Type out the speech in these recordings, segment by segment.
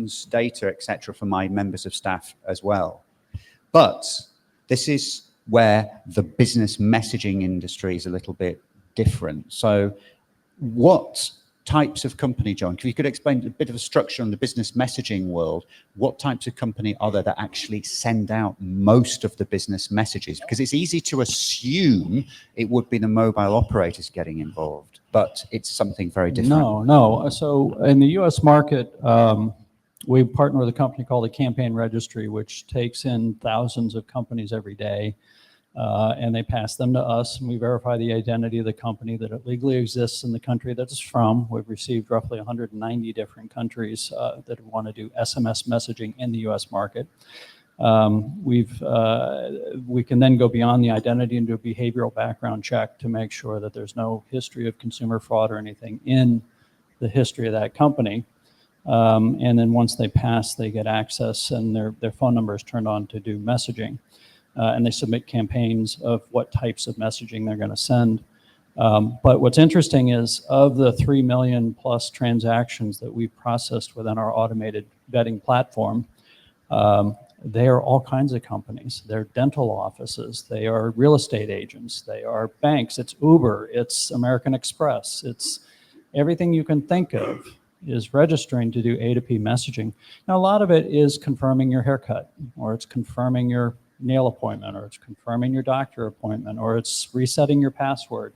transactions, data, etc., for my members of staff as well. But this is where the business messaging industry is a little bit different. So what types of company, John, if you could explain a bit of a structure on the business messaging world, what types of company are there that actually send out most of the business messages? Because it's easy to assume it would be the mobile operators getting involved, but it's something very different. No. So in the US market, we partner with a company called the Campaign Registry, which takes in thousands of companies every day. And they pass them to us, and we verify the identity of the company, that it legally exists in the country that it's from. We've received roughly 190 different countries that want to do SMS messaging in the US market. We can then go beyond the identity and do a behavioral background check to make sure that there's no history of consumer fraud or anything in the history of that company. And then once they pass, they get access, and their phone number is turned on to do messaging. And they submit campaigns of what types of messaging they're going to send. But what's interesting is, of the 3 million plus transactions that we've processed within our automated vetting platform, they are all kinds of companies. They're dental offices, they are real estate agents, they are banks, it's Uber, it's American Express, it's everything you can think of is registering to do A2P messaging. Now, a lot of it is confirming your haircut, or it's confirming your nail appointment, or it's confirming your doctor appointment, or it's resetting your password.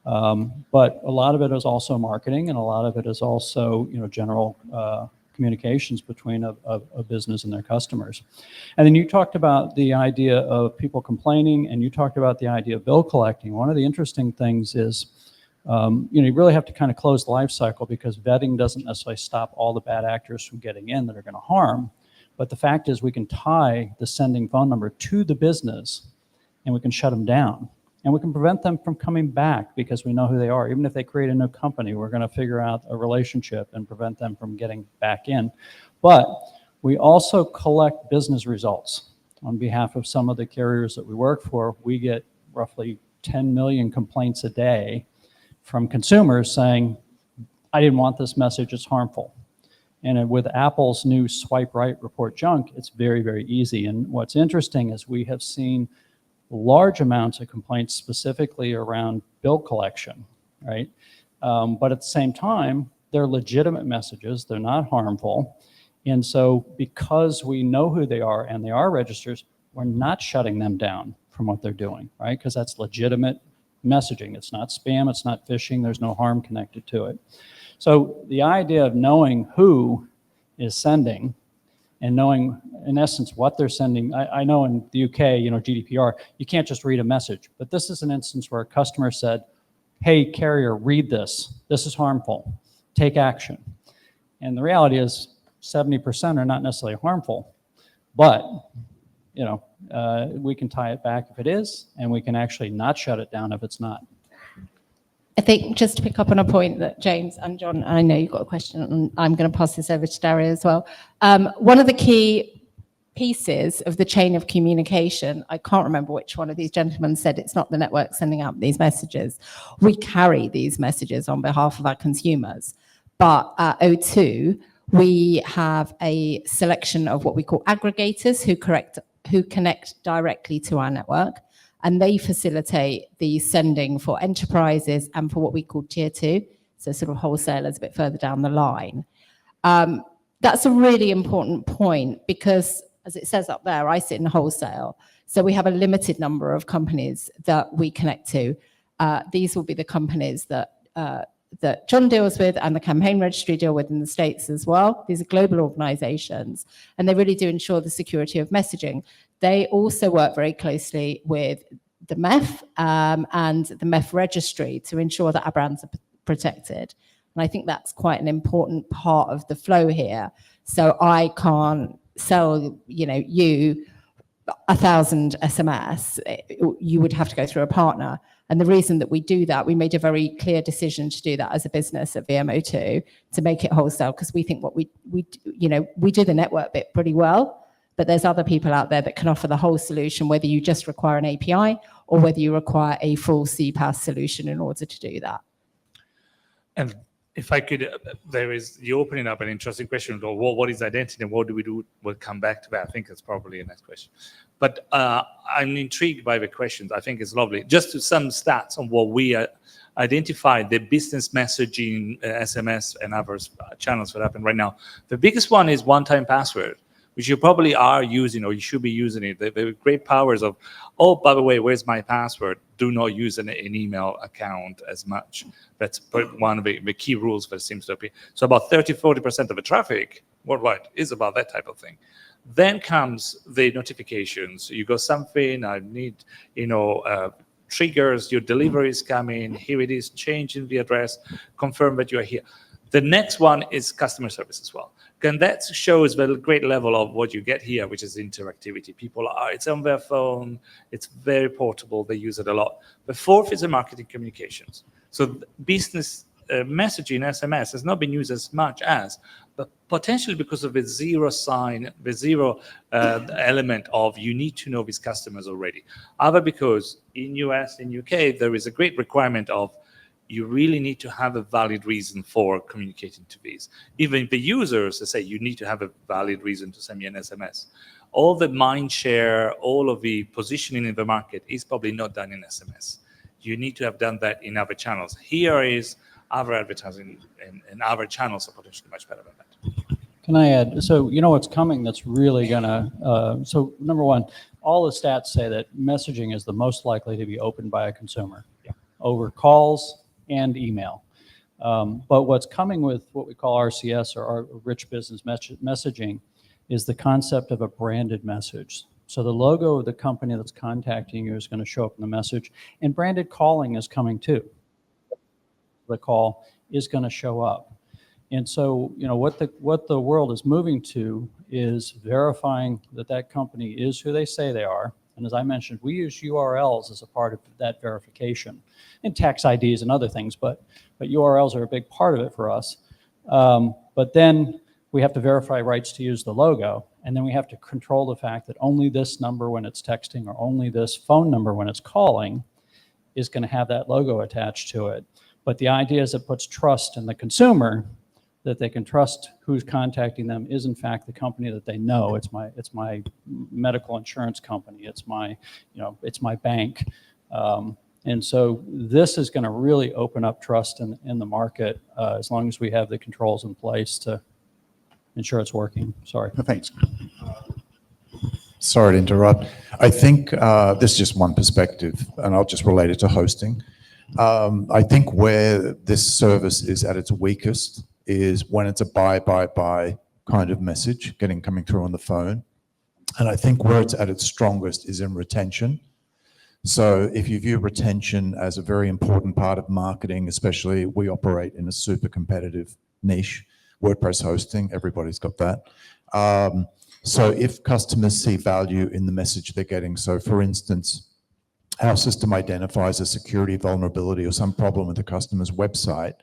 But a lot of it is also marketing, and a lot of it is also, general communications between a business and their customers. And then you talked about the idea of people complaining, and you talked about the idea of bill collecting. One of the interesting things is, you really have to kind of close the life cycle, because vetting doesn't necessarily stop all the bad actors from getting in that are going to harm. But the fact is, we can tie the sending phone number to the business, and we can shut them down. And we can prevent them from coming back, because we know who they are. Even if they create a new company, we're going to figure out a relationship and prevent them from getting back in. But we also collect business results on behalf of some of the carriers that we work for. We get roughly 10 million complaints a day from consumers saying, I didn't want this message, it's harmful. And with Apple's new swipe right, report junk, it's very, very easy. And what's interesting is we have seen large amounts of complaints specifically around bill collection, right? But at the same time, they're legitimate messages, they're not harmful. And so because we know who they are and they are registers, we're not shutting them down from what they're doing, right? Because that's legitimate messaging. It's not spam, it's not phishing, there's no harm connected to it. So the idea of knowing who is sending and knowing, in essence, what they're sending. I know in the UK, GDPR, you can't just read a message. But this is an instance where a customer said, hey, carrier, read this. This is harmful. Take action. And the reality is 70% are not necessarily harmful. But, we can tie it back if it is, and we can actually not shut it down if it's not. I think just to pick up on a point that James and John, I know you've got a question, and I'm going to pass this over to Dario as well. One of the key pieces of the chain of communication, I can't remember which one of these gentlemen said it's not the network sending out these messages. We carry these messages on behalf of our consumers. But at O2, we have a selection of what we call aggregators who connect directly to our network. And they facilitate the sending for enterprises and for what we call tier 2, so sort of wholesalers a bit further down the line. That's a really important point, because as it says up there, I sit in wholesale. So we have a limited number of companies that we connect to. These will be the companies that John deals with and the Campaign Registry deal with in the States as well. These are global organizations, and they really do ensure the security of messaging. They also work very closely with the MEF and the MEF registry to ensure that our brands are protected. And I think that's quite an important part of the flow here. So I can't sell, you 1,000 SMS. You would have to go through a partner. And the reason that we do that, we made a very clear decision to do that as a business at VMO2 to make it wholesale, because we think what we do the network bit pretty well. But there's other people out there that can offer the whole solution, whether you just require an API or whether you require a full CPaaS solution in order to do that. And If I could, you're opening up an interesting question. What is identity and what do we do? We'll come back to that. I think that's probably the next question. But I'm intrigued by the questions. I think it's lovely. Just some stats on what we identified, the business messaging, SMS and other channels that happen right now. The biggest one is one-time password, which you probably are using or you should be using it. The great powers of, oh, by the way, where's my password? Do not use an email account as much. That's one of the key rules that seems to appear. So about 30-40% of the traffic worldwide is about that type of thing. Then comes the notifications. You got something, I need, triggers, your delivery is coming, here it is, changing the address, confirm that you are here. The next one is customer service as well. And that shows the great level of what you get here, which is interactivity. It's on their phone, it's very portable, they use it a lot. The fourth is the marketing communications. So business messaging, SMS, has not been used as much as, but potentially because of the zero element of you need to know these customers already. Either because in US, in UK, there is a great requirement of you really need to have a valid reason for communicating to these. Even the users, they say you need to have a valid reason to send me an SMS. All the mind share, all of the positioning in the market is probably not done in SMS. You need to have done that in other channels. Here is other advertising and other channels are potentially much better than that. Can I add? So what's coming that's really gonna, so number one, all the stats say that messaging is the most likely to be opened by a consumer over calls and email. But what's coming with what we call RCS or our rich business messaging is the concept of a branded message. So the logo of the company that's contacting you is going to show up in the message, and branded calling is coming too. The call is going to show up. And so, what the world is moving to is verifying that that company is who they say they are. And as I mentioned, we use URLs as a part of that verification, and tax IDs and other things, but URLs are a big part of it for us. But then we have to verify rights to use the logo, and then we have to control the fact that only this number when it's texting or only this phone number when it's calling is going to have that logo attached to it. But the idea is it puts trust in the consumer, that they can trust who's contacting them is in fact the company that they know. It's my medical insurance company. It's my bank. And so this is going to really open up trust in the market as long as we have the controls in place to ensure it's working. Sorry. Perfect. Sorry to interrupt. I think this is just one perspective, and I'll just relate it to hosting. I think where this service is at its weakest is when it's a buy kind of message coming through on the phone. And I think where it's at its strongest is in retention. So if you view retention as a very important part of marketing, especially we operate in a super competitive niche, WordPress hosting, everybody's got that. So if customers see value in the message they're getting, so for instance, our system identifies a security vulnerability or some problem with the customer's website,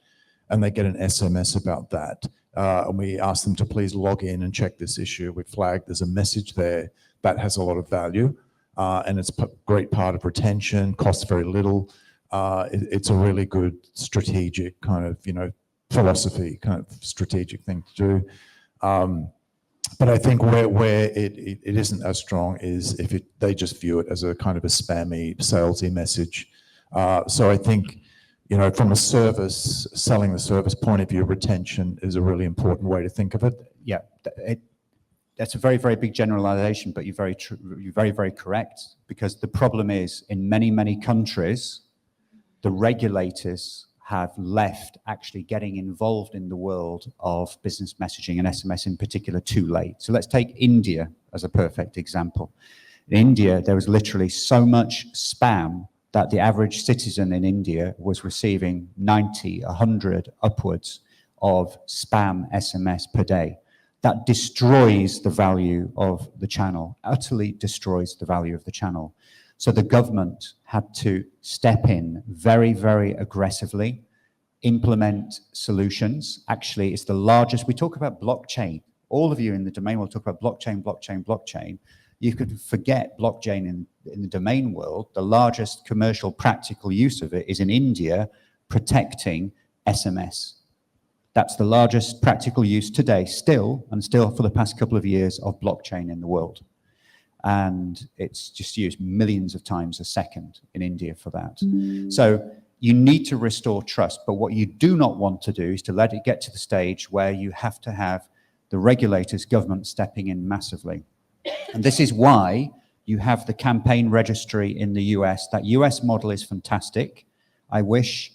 and they get an SMS about that. And we ask them to please log in and check this issue. We flag there's a message there that has a lot of value, and it's a great part of retention, costs very little. It's a really good strategic kind of, philosophy, kind of strategic thing to do. But I think where it isn't as strong is if they just view it as a kind of a spammy, salesy message. So I think, from a selling the service point of view, retention is a really important way to think of it. Yeah, that's a very, very big generalization, but you're very, very correct, because the problem is in many, many countries, the regulators have left actually getting involved in the world of business messaging and SMS in particular too late. So let's take India as a perfect example. In India, there was literally so much spam that the average citizen in India was receiving 90, 100 upwards of spam SMS per day. That destroys the value of the channel, utterly destroys the value of the channel. So the government had to step in very, very aggressively, implement solutions. Actually, it's the largest, we talk about blockchain. All of you in the domain will talk about blockchain, blockchain, blockchain. You could forget blockchain in the domain world. The largest commercial practical use of it is in India, protecting SMS. That's the largest practical use today, still for the past couple of years, of blockchain in the world. And it's just used millions of times a second in India for that. So you need to restore trust, but what you do not want to do is to let it get to the stage where you have to have the regulators, government stepping in massively. And this is why you have the campaign registry in the US. That US model is fantastic. I wish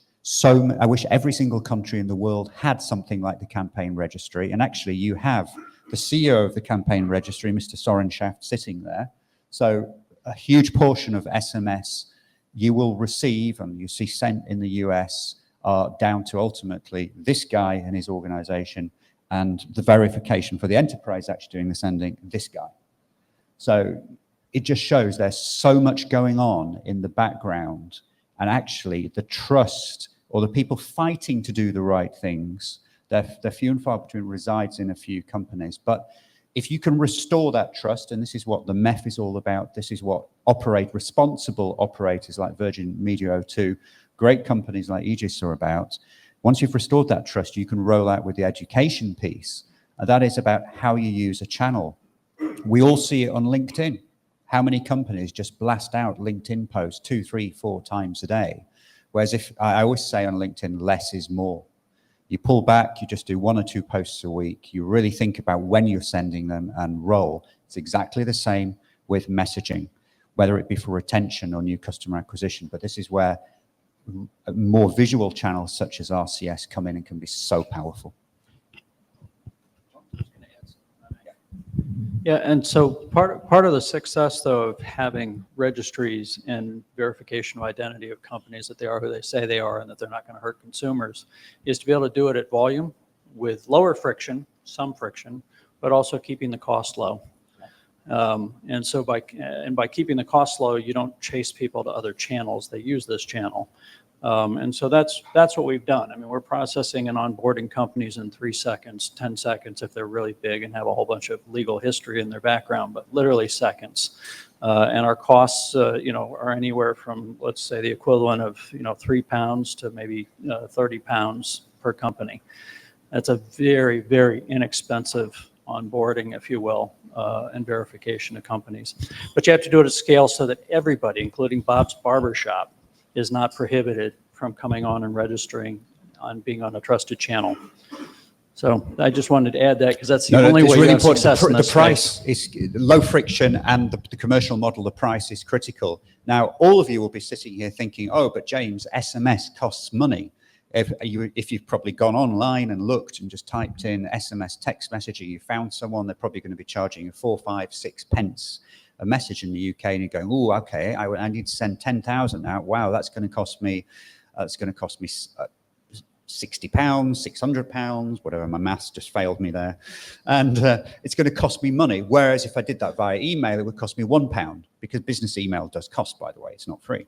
every single country in the world had something like the campaign registry. And actually you have the CEO of the campaign registry, Mr. Soren Schaft, sitting there. So a huge portion of SMS you will receive and you see sent in the US are down to ultimately this guy and his organization, and the verification for the enterprise actually doing the sending, this guy. So it just shows there's so much going on in the background, and actually the trust or the people fighting to do the right things, they're few and far between, resides in a few companies. But if you can restore that trust, and this is what the MEF is all about, this is what responsible operators like Virgin Media O2, great companies like Aegis are about. Once you've restored that trust, you can roll out with the education piece. And that is about how you use a channel. We all see it on LinkedIn. How many companies just blast out LinkedIn posts 2, 3, 4 times a day? Whereas if I always say on LinkedIn, less is more. You pull back, you just do 1 or 2 posts a week. You really think about when you're sending them and roll. It's exactly the same with messaging, whether it be for retention or new customer acquisition. But this is where more visual channels such as RCS come in and can be so powerful. Yeah, and so part of the success, though, of having registries and verification of identity of companies that they are who they say they are and that they're not going to hurt consumers, is to be able to do it at volume with lower friction, some friction, but also keeping the cost low. And so by keeping the cost low, you don't chase people to other channels. They use this channel. And so that's what we've done. I mean, we're processing and onboarding companies in 3 seconds, 10 seconds if they're really big and have a whole bunch of legal history in their background, but literally seconds. And our costs, are anywhere from, let's say, the equivalent of, £3 to maybe £30 per company. That's a very, very inexpensive onboarding, if you will, and verification of companies. But you have to do it at scale so that everybody, including Bob's Barbershop, is not prohibited from coming on and registering on being on a trusted channel. So I just wanted to add that because that's the only way you have success in this The price is low friction, and the commercial model, the price is critical. Now, all of you will be sitting here thinking, oh, but James, SMS costs money. If you've probably gone online and looked and just typed in SMS text messaging, you found someone, they're probably going to be charging you 4, 5, 6 pence a message in the UK, and you're going, oh, okay, I need to send 10,000 out. Wow, that's going to cost me £60, £600, whatever. My maths just failed me there, and it's going to cost me money. Whereas if I did that via email, it would cost me £1, because business email does cost, by the way, it's not free.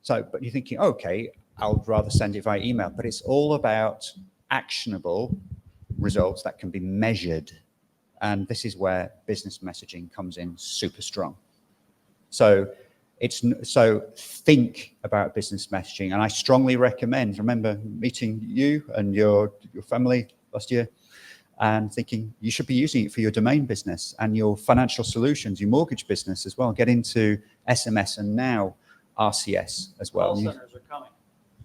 So, but you're thinking, okay, I'll rather send it via email. But it's all about actionable results that can be measured. And this is where business messaging comes in super strong. So think about business messaging. And I strongly recommend, remember meeting you and your family last year and thinking you should be using it for your domain business and your financial solutions, your mortgage business as well. Get into SMS and now RCS as well. Call centers are coming.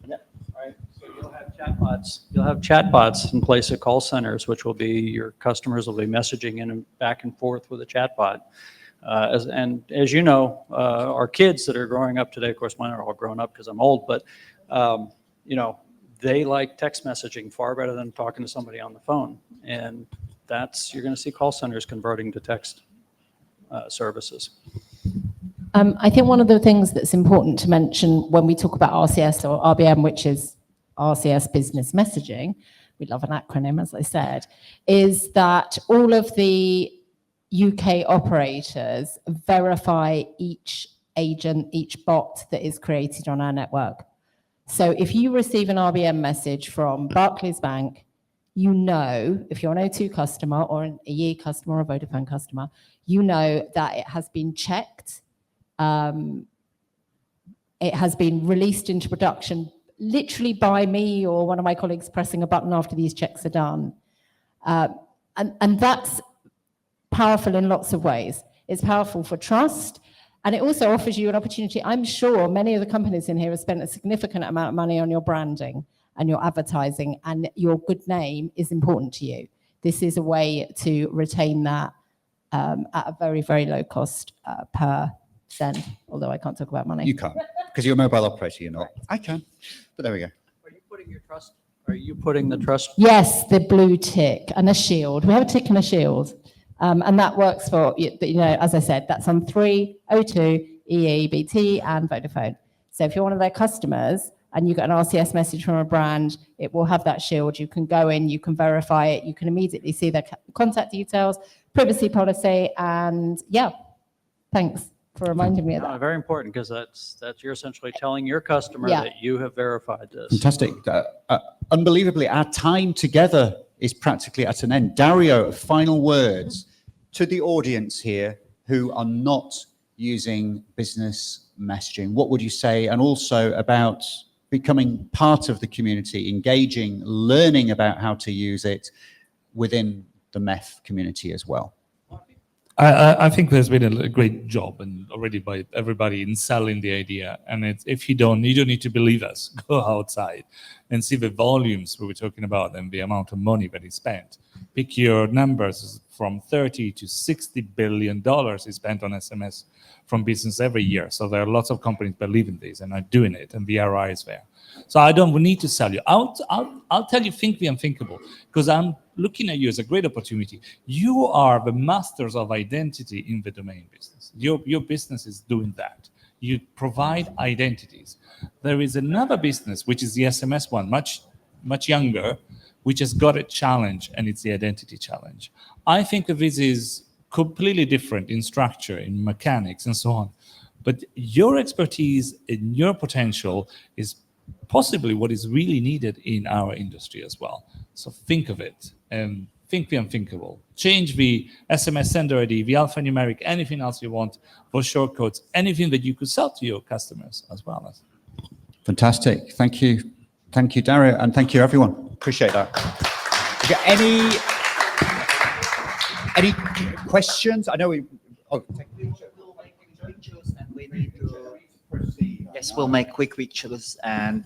Yep. Right. So you'll have chatbots. You'll have chatbots in place of call centers, which will be your customers will be messaging in and back and forth with a chatbot. As you know, our kids that are growing up today, of course, mine are all grown up because I'm old, but they like text messaging far better than talking to somebody on the phone, and you're going to see call centers converting to text services. I think one of the things that's important to mention when we talk about RCS or RBM, which is RCS business messaging, we love an acronym, as I said, is that all of the UK operators verify each agent, each bot that is created on our network. So if you receive an RBM message from Barclays Bank, you know, if you're an O2 customer or an EE customer or a Vodafone customer, you know that it has been checked. It has been released into production literally by me or one of my colleagues pressing a button after these checks are done. And that's powerful in lots of ways. It's powerful for trust, and it also offers you an opportunity. I'm sure many of the companies in here have spent a significant amount of money on your branding and your advertising, and your good name is important to you. This is a way to retain that at a very, very low cost per send, although I can't talk about money. You can't, because you're a mobile operator, you're not. I can, but there we go. Are you putting your trust? Are you putting the trust? Yes, the blue tick and a shield. We have a tick and a shield. And that works for, as I said, that's on 3, O2, EE, BT, and Vodafone. So if you're one of their customers and you get an RCS message from a brand, it will have that shield. You can go in, you can verify it, you can immediately see their contact details, privacy policy, and yeah, thanks for reminding me of that. Very important, because that's you're essentially telling your customer that you have verified this. Fantastic. Unbelievably, our time together is practically at an end. Dario, final words to the audience here who are not using business messaging. What would you say? And also about becoming part of the community, engaging, learning about how to use it within the MEF community as well. I think there's been a great job and already by everybody in selling the idea. And if you don't need to believe us. Go outside and see the volumes we were talking about and the amount of money that is spent. Pick your numbers from 30 to $60 billion is spent on SMS from business every year. So there are lots of companies believe in this and are doing it, and the ROI is there. So we need to sell you. I'll tell you, think the unthinkable, because I'm looking at you as a great opportunity. You are the masters of identity in the domain business. Your business is doing that. You provide identities. There is another business, which is the SMS one, much younger, which has got a challenge, and it's the identity challenge. I think that this is completely different in structure, in mechanics, and so on. But your expertise and your potential is possibly what is really needed in our industry as well. So think of it and think the unthinkable. Change the SMS sender ID, the alphanumeric, anything else you want for shortcodes, anything that you could sell to your customers as well. Fantastic. Thank you. Thank you, Dario, and thank you, everyone. Appreciate that. Any questions? I know we... Oh, Yes, we'll make quick pictures. And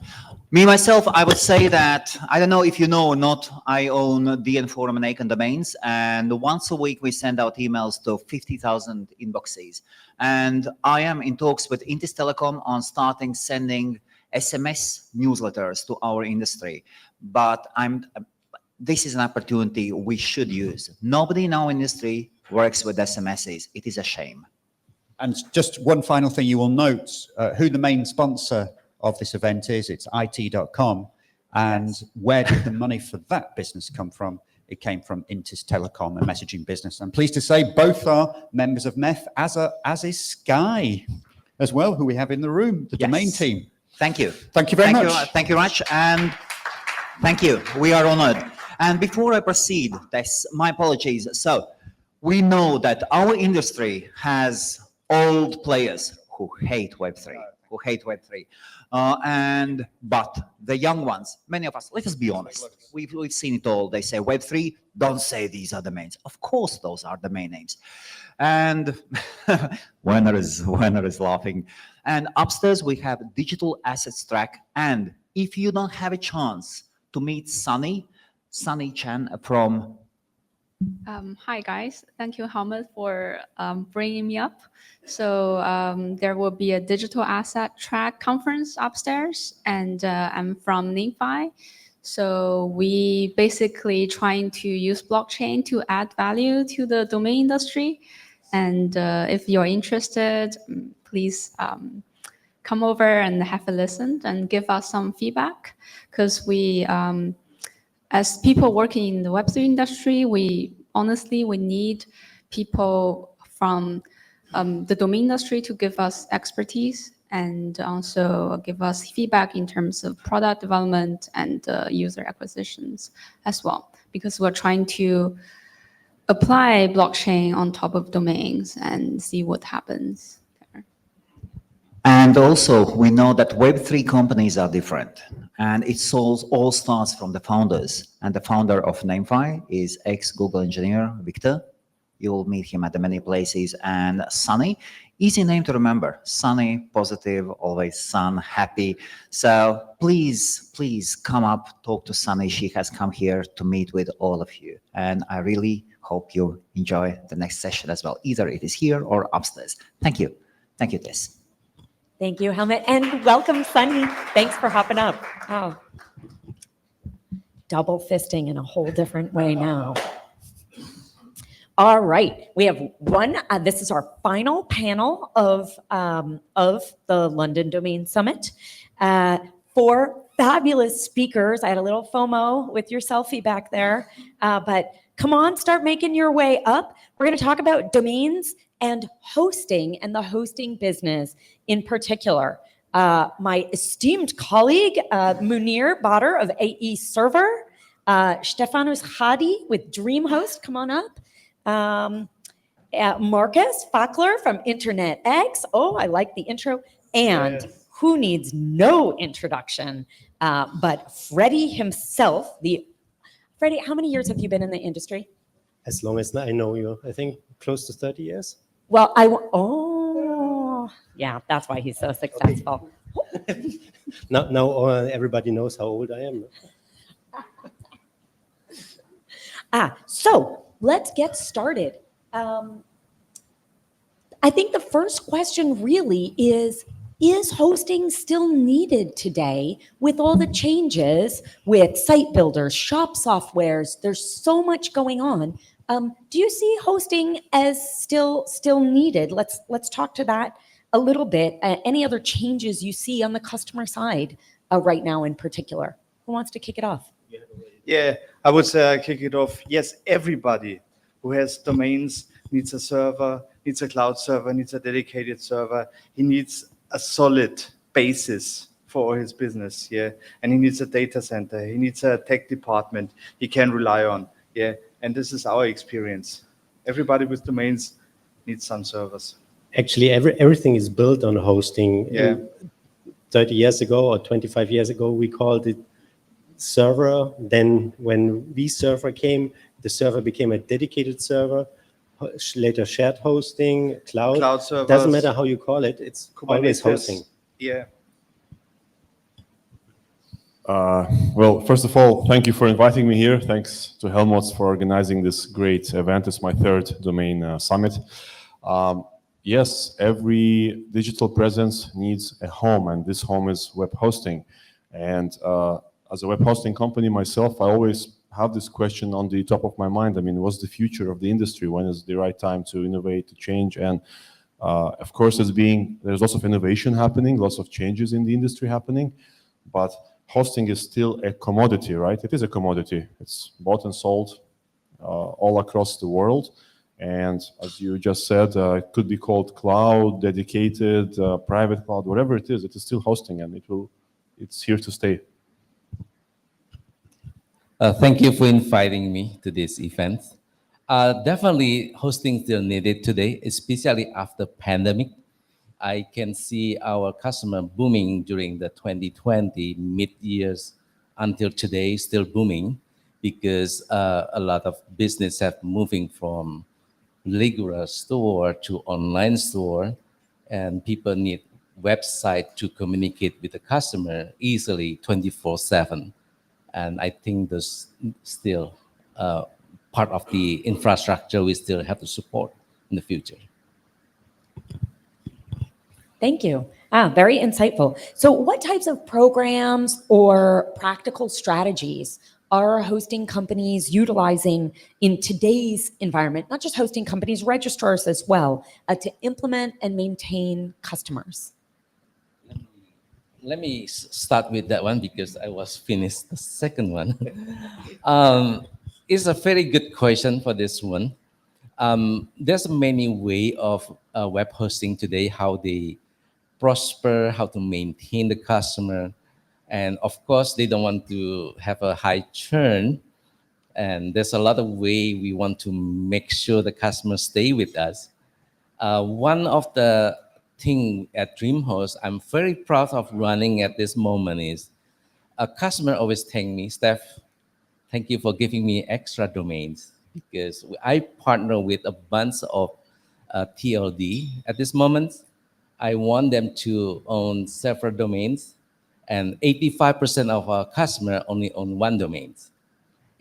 me, myself, I would say that, I don't know if you know or not, I own DN Forum and Icon domains. And once a week, we send out emails to 50,000 inboxes. And I am in talks with Intis Telecom on starting sending SMS newsletters to our industry. But this is an opportunity we should use. Nobody in our industry works with SMSs. It is a shame. And just one final thing, you will note who the main sponsor of this event is. It's IT.com. And where did the money for that business come from? It came from Intis Telecom, a messaging business. I'm pleased to say both are members of MEF, as is Sky as well, who we have in the room, the domain team. Thank you. Thank you very much. Thank you very much. And thank you. We are honored. And before I proceed, my apologies. So we know that our industry has old players who hate Web3, but the young ones, many of us, let us be honest, we've seen it all. They say Web3, don't say these are domains. Of course, those are domain names. And Werner is laughing. And upstairs, we have digital assets track. And if you don't have a chance to meet Sunny Chan from... Hi guys, thank you Hamid for bringing me up. So there will be a digital asset track conference upstairs, and I'm from NIMFI. So we basically trying to use blockchain to add value to the domain industry. And if you're interested, please come over and have a listen and give us some feedback, because we as people working in the Web3 industry, we need people from the domain industry to give us expertise and also give us feedback in terms of product development and user acquisitions as well, because we're trying to apply blockchain on top of domains and see what happens there. And also, we know that Web3 companies are different, and it all starts from the founders. And the founder of Namefy is ex-Google engineer, Victor. You'll meet him at many places. And Sunny, easy name to remember. Sunny, positive, always sun, happy. So please come up, talk to Sunny. She has come here to meet with all of you. And I really hope you enjoy the next session as well. Either it is here or upstairs. Thank you. Thank you, Tess. Thank you, Helmut, and welcome, Sunny. Thanks for hopping up. Oh, double fisting in a whole different way now. All right, we have one. This is our final panel of the London Domain Summit. Four fabulous speakers. I had a little FOMO with your selfie back there, but come on, start making your way up. We're going to talk about domains and hosting and the hosting business in particular. My esteemed colleague, Munir Badr of AE Server, Stefanos Hadi with DreamHost, come on up. Marcus Fackler from Internet X. Oh, I like the intro. And who needs no introduction, but Freddie himself. Freddie, how many years have you been in the industry? As long as I know you, I think close to 30 years. Well, yeah, that's why he's so successful. Okay. Now everybody knows how old I am. So let's get started. I think the first question really is hosting still needed today with all the changes with site builders, shop softwares? There's so much going on. Do you see hosting as still needed? Let's talk to that a little bit. Any other changes you see on the customer side right now in particular? Who wants to kick it off? Yeah, I would say I kick it off. Yes, everybody who has domains needs a server, needs a cloud server, needs a dedicated server. He needs a solid basis for his business, yeah. And he needs a data center. He needs a tech department he can rely on, yeah. And this is our experience. Everybody with domains needs some servers. Actually, everything is built on hosting. Yeah. 30 years ago or 25 years ago, we called it server. Then when vServer came, the server became a dedicated server. Later shared hosting, cloud servers. Doesn't matter how you call it, it's always hosting. Yeah. Well, first of all, thank you for inviting me here. Thanks to Helmut for organizing this great event. It's my third domain summit. Yes, every digital presence needs a home, and this home is web hosting. And as a web hosting company myself, I always have this question on the top of my mind. I mean, what's the future of the industry? When is the right time to innovate, to change? And of course, there's lots of innovation happening, lots of changes in the industry happening, but hosting is still a commodity, right? It is a commodity. It's bought and sold all across the world. And as you just said, it could be called cloud, dedicated, private cloud, whatever it is still hosting, and it's here to stay. Thank you for inviting me to this event. Definitely hosting still needed today, especially after pandemic. I can see our customer booming during the 2020 mid-years until today, still booming because a lot of business have moving from regular store to online store, and people need website to communicate with the customer easily 24/7. And I think there's still part of the infrastructure we still have to support in the future. Thank you. Very insightful. So what types of programs or practical strategies are hosting companies utilizing in today's environment, not just hosting companies, registrars as well, to implement and maintain customers? Let me start with that one because I was finished the second one. It's a very good question for this one. There's many ways of web hosting today, how they prosper, how to maintain the customer. And of course, they don't want to have a high churn. And there's a lot of way we want to make sure the customers stay with us. One of the thing at DreamHost I'm very proud of running at this moment is a customer always thank me, Steph, thank you for giving me extra domains, because I partner with a bunch of TLD at this moment. I want them to own several domains, and 85% of our customer only own one domain.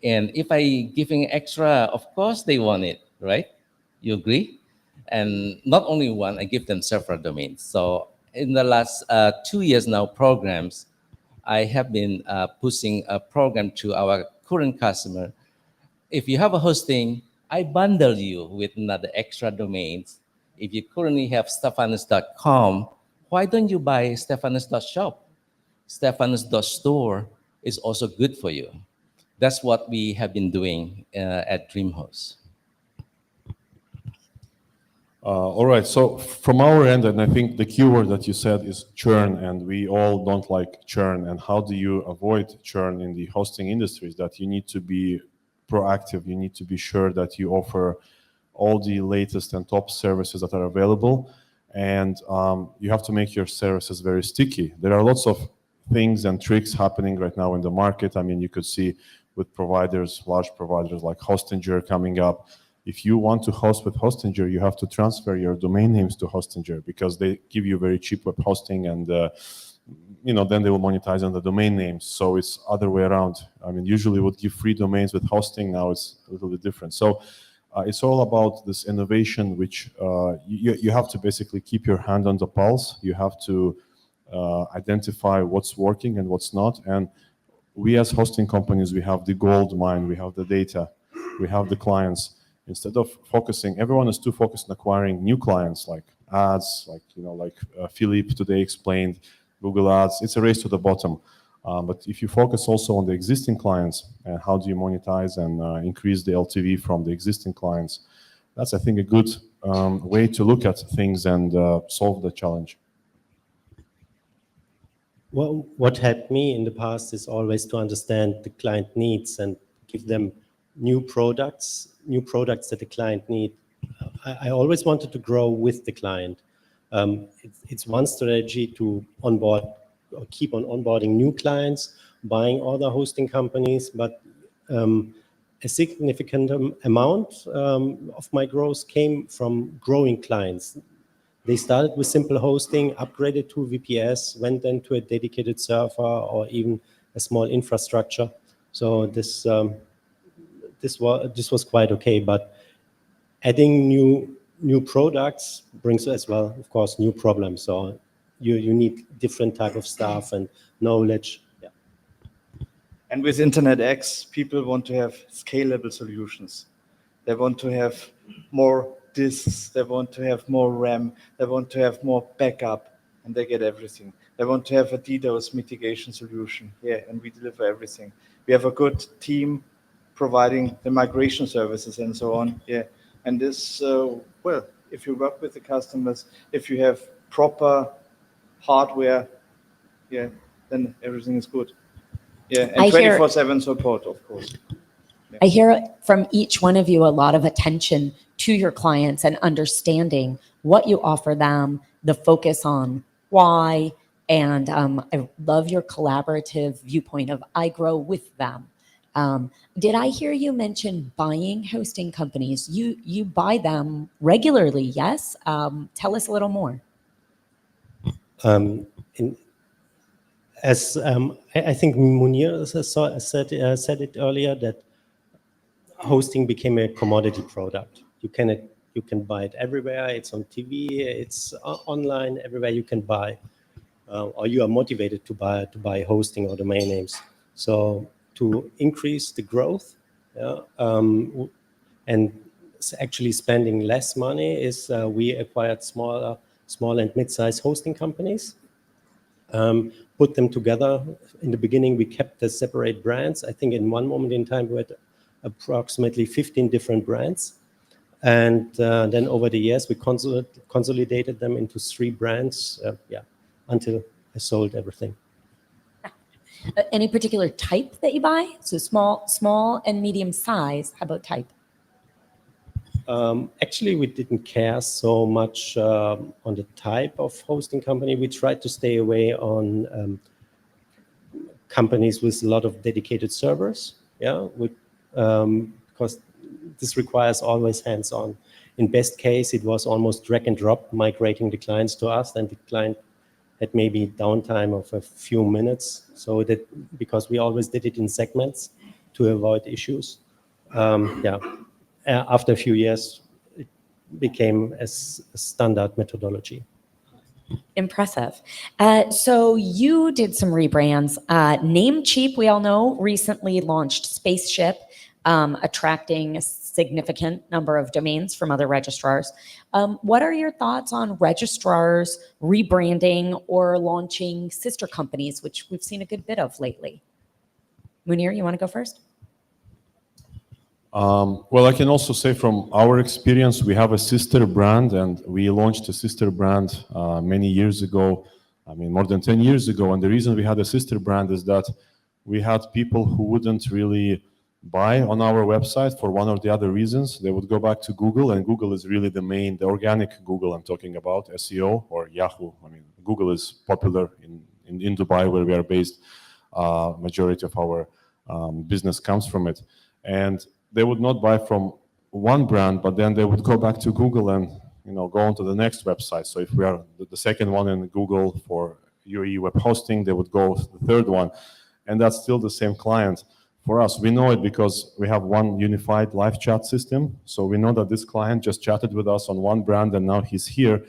And if I giving extra, of course they want it, right? You agree? And not only one, I give them several domains. So in the last 2 years now programs, I have been pushing a program to our current customer. If you have a hosting, I bundle you with another extra domains. If you currently have stephanus.com, why don't you buy stephanus.shop? Stephanus.store is also good for you. That's what we have been doing at DreamHost. All right, so from our end, and I think the keyword that you said is churn, and we all don't like churn. And how do you avoid churn in the hosting industry? Is that you need to be proactive. You need to be sure that you offer all the latest and top services that are available. And you have to make your services very sticky. There are lots of things and tricks happening right now in the market. I mean, you could see with providers, large providers like Hostinger coming up. If you want to host with Hostinger, you have to transfer your domain names to Hostinger because they give you very cheap web hosting, and then they will monetize on the domain names. So it's other way around. I mean, usually would give free domains with hosting. Now it's a little bit different. So it's all about this innovation, which you have to basically keep your hand on the pulse. You have to identify what's working and what's not. And we as hosting companies, we have the gold mine, we have the data, we have the clients. Instead of focusing, everyone is too focused on acquiring new clients like ads, like Philippe today explained, Google Ads. It's a race to the bottom. But if you focus also on the existing clients and how do you monetize and increase the LTV from the existing clients, that's, I think, a good way to look at things and solve the challenge. Well, what helped me in the past is always to understand the client needs and give them new products that the client need. I always wanted to grow with the client. It's one strategy to onboard or keep on onboarding new clients, buying other hosting companies, but a significant amount of my growth came from growing clients. They started with simple hosting, upgraded to VPS, went then to a dedicated server or even a small infrastructure. So this was quite okay, but adding new products brings as well, of course, new problems. So you need different type of staff and knowledge. Yeah. And with Internet X, people want to have scalable solutions. They want to have more disks, they want to have more RAM, they want to have more backup, and they get everything. They want to have a DDoS mitigation solution, and we deliver everything. We have a good team providing the migration services and so on, And this, if you work with the customers, if you have proper hardware, then everything is good. And 24/7 support, of course. I hear from each one of you a lot of attention to your clients and understanding what you offer them, the focus on why, and I love your collaborative viewpoint of I grow with them. Did I hear you mention buying hosting companies? You buy them regularly, yes? Tell us a little more. I think Munir said it earlier, that hosting became a commodity product. You can buy it everywhere. It's on TV. It's online. Everywhere you can buy, or you are motivated to buy hosting or domain names. So to increase the growth, and actually spending less money is we acquired small and mid-sized hosting companies. Put them together. In the beginning, we kept the separate brands. I think in one moment in time, we had approximately 15 different brands. And then over the years, we consolidated them into 3 brands, until I sold everything. Any particular type that you buy? So small and medium size. How about type? Actually, we didn't care so much on the type of hosting company. We tried to stay away on companies with a lot of dedicated servers, yeah, because this requires always hands-on. In best case, it was almost drag and drop, migrating the clients to us, and the client had maybe downtime of a few minutes. So that, because we always did it in segments to avoid issues. Yeah, after a few years, it became a standard methodology. Impressive. So you did some rebrands. Namecheap, we all know, recently launched Spaceship, attracting a significant number of domains from other registrars. What are your thoughts on registrars rebranding or launching sister companies, which we've seen a good bit of lately? Munir, you want to go first? Well, I can also say from our experience, we have a sister brand, and we launched a sister brand many years ago. I mean, more than 10 years ago. And the reason we had a sister brand is that we had people who wouldn't really buy on our website for one or the other reasons. They would go back to Google, and Google is really the organic Google I'm talking about, SEO or Yahoo. I mean, Google is popular in Dubai, where we are based. Majority of our business comes from it. And they would not buy from one brand, but then they would go back to Google and go on to the next website. So if we are the second one in Google for UAE web hosting, they would go to the third one, and that's still the same client. For us, we know it because we have one unified live chat system. So we know that this client just chatted with us on one brand and now he's here.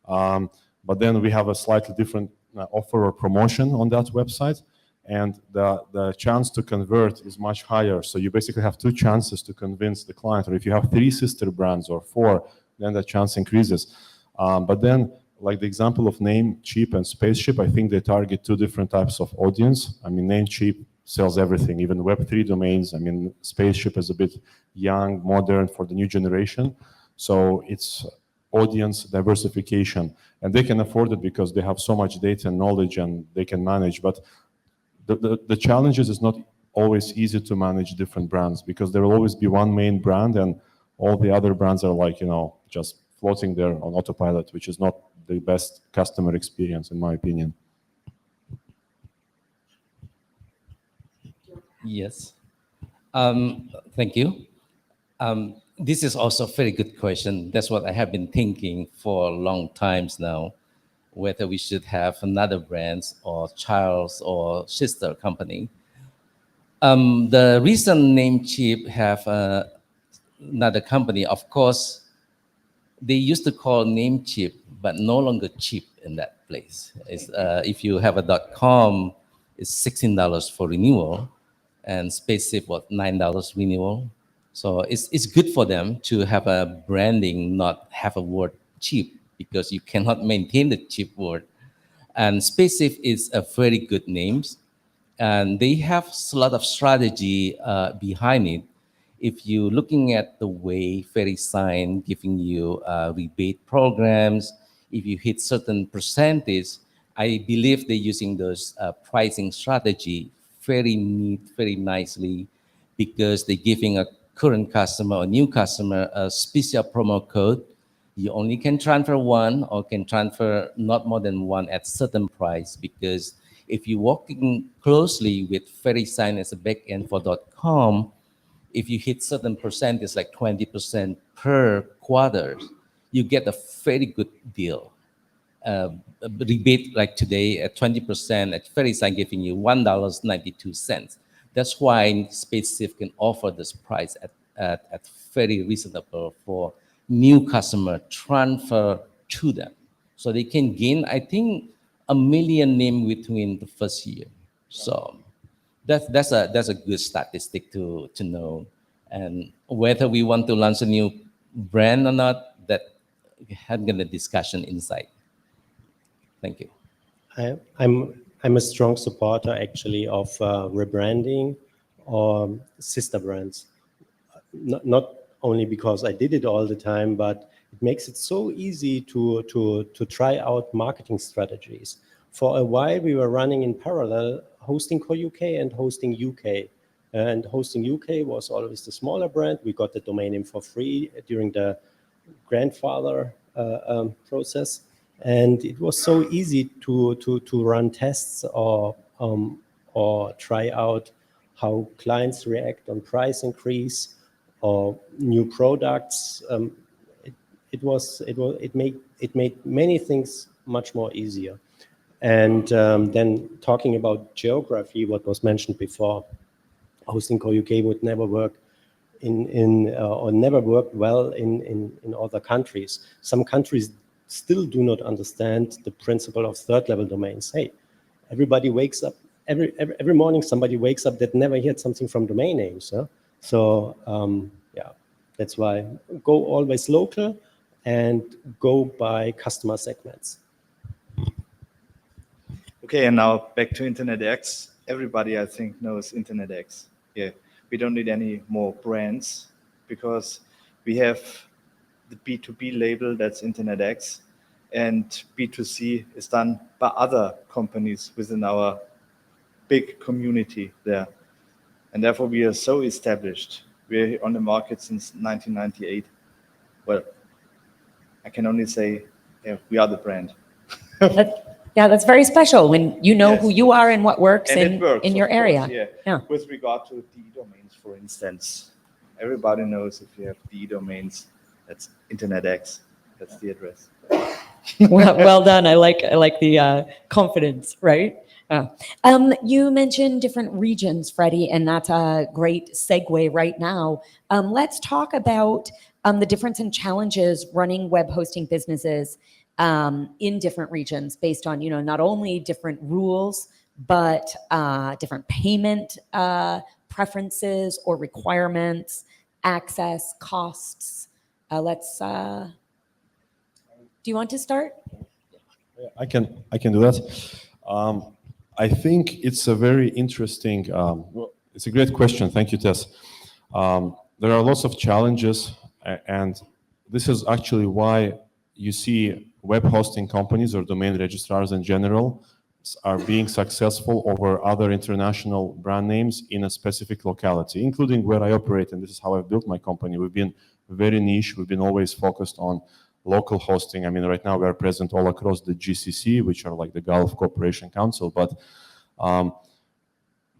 But then we have a slightly different offer or promotion on that website. And the chance to convert is much higher. So you basically have two chances to convince the client. Or if you have 3 sister brands or 4, then the chance increases. But then, like the example of Namecheap and Spaceship, I think they target 2 different types of audience. I mean, Namecheap sells everything, even Web3 domains. I mean, Spaceship is a bit young, modern for the new generation. So it's audience diversification. And they can afford it because they have so much data and knowledge and they can manage. But the challenge is it's not always easy to manage different brands because there will always be one main brand and all the other brands are like, just floating there on autopilot, which is not the best customer experience, in my opinion. Yes. Thank you. This is also a very good question. That's what I have been thinking for a long times now, whether we should have another brand or child's or sister company. The recent Namecheap have another company. Of course, they used to call Namecheap, but no longer cheap in that place. If you have a .com, it's $16 for renewal, and Spaceship was $9 renewal. So it's good for them to have a branding, not have a word cheap, because you cannot maintain the cheap word. And Spaceship is a very good name, and they have a lot of strategy behind it. If you're looking at the way VeriSign giving you rebate programs, if you hit certain percentage, I believe they're using those pricing strategy very neat, very nicely, because they're giving a current customer or new customer a special promo code. You only can transfer one or can transfer not more than one at certain price, because if you're working closely with VeriSign as a backend for .com, if you hit certain percentage, like 20% per quarter, you get a very good deal. A rebate like today at 20% at VeriSign giving you $1.92. That's why Spaceship can offer this price at very reasonable for new customer transfer to them. So they can gain, I think, 1 million name within the first year. So that's a good statistic to know. And whether we want to launch a new brand or not, that having a discussion inside. Thank you. I'm a strong supporter actually of rebranding or sister brands. Not only because I did it all the time, but it makes it so easy to try out marketing strategies. For a while, we were running in parallel, hosting core UK and hosting UK. And Hosting UK was always the smaller brand. We got the domain name for free during the grandfather process. And it was so easy to run tests or try out how clients react on price increase or new products. It made many things much more easier. And then talking about geography, what was mentioned before, Hosting Co UK would never work or never worked well in other countries. Some countries still do not understand the principle of third level domains. Hey, everybody wakes up, every morning somebody wakes up that never heard something from domain names. Huh? So yeah, that's why go always local and go by customer segments. Okay, and now back to Internet X. Everybody, I think, knows Internet X. Yeah, we don't need any more brands because we have the B2B label, that's Internet X, and B2C is done by other companies within our big community there. And therefore, we are so established. We're on the market since 1998. Well, I can only say, yeah, we are the brand. Yeah, that's very special when you know Yes. who you are and what works And in, it works, in your of course, area. yeah. With regard to DE domains, for instance, everybody knows if you have DE domains, that's Internet X. That's the address. Well done. I like the confidence, right? You mentioned different regions, Freddie, and that's a great segue right now. Let's talk about the difference and challenges running web hosting businesses in different regions based on, not only different rules, but different payment preferences or requirements, access, costs. Do you want to start? I can do that. I think it's a very interesting, it's a great question. Thank you, Tess. There are lots of challenges, and this is actually why you see web hosting companies or domain registrars in general are being successful over other international brand names in a specific locality, including where I operate, and this is how I've built my company. We've been very niche. We've been always focused on local hosting. I mean, right now we are present all across the GCC, which are like the Gulf Cooperation Council, but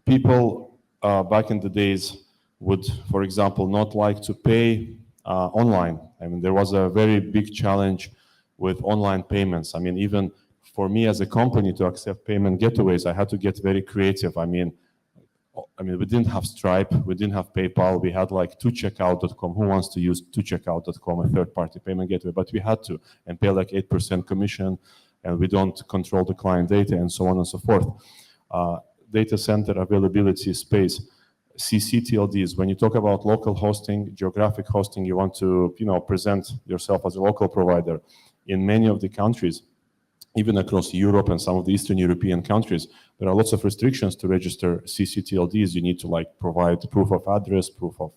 people back in the days would, for example, not like to pay online. I mean, there was a very big challenge with online payments. I mean, even for me as a company to accept payment gateways, I had to get very creative. I mean, we didn't have Stripe, we didn't have PayPal, we had like 2checkout.com. Who wants to use 2checkout.com, a third-party payment gateway? But we had to, and pay like 8% commission, and we don't control the client data, and so on and so forth. Data center availability, space, CCTLDs. When you talk about local hosting, geographic hosting, you want to, present yourself as a local provider. In many of the countries, even across Europe and some of the Eastern European countries, there are lots of restrictions to register CCTLDs. You need to provide proof of address, proof of,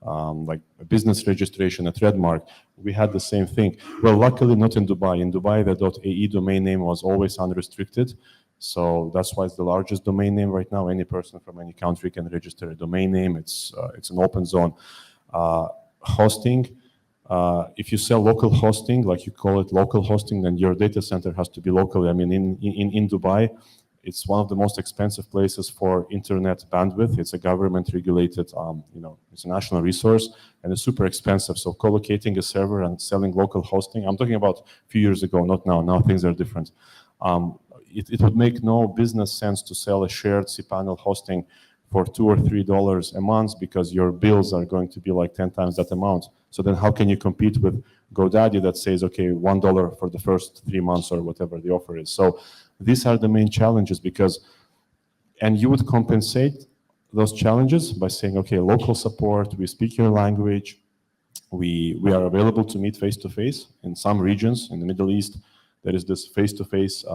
like a business registration, a trademark. We had the same thing. Well, luckily not in Dubai. In Dubai, the .ae domain name was always unrestricted. So that's why it's the largest domain name right now. Any person from any country can register a domain name. It's an open zone. Hosting. If you sell local hosting, like you call it local hosting, then your data center has to be local. I mean, in Dubai, it's one of the most expensive places for internet bandwidth. It's a government-regulated, it's a national resource, and it's super expensive. So co-locating a server and selling local hosting, I'm talking about a few years ago, not now. Now things are different. It would make no business sense to sell a shared cPanel hosting for $2 or $3 a month because your bills are going to be like 10 times that amount. So then how can you compete with GoDaddy that says, okay, $1 for the first 3 months or whatever the offer is? So these are the main challenges and you would compensate those challenges by saying, okay, local support, we speak your language, we are available to meet face-to-face. In some regions in the Middle East, there is this face-to-face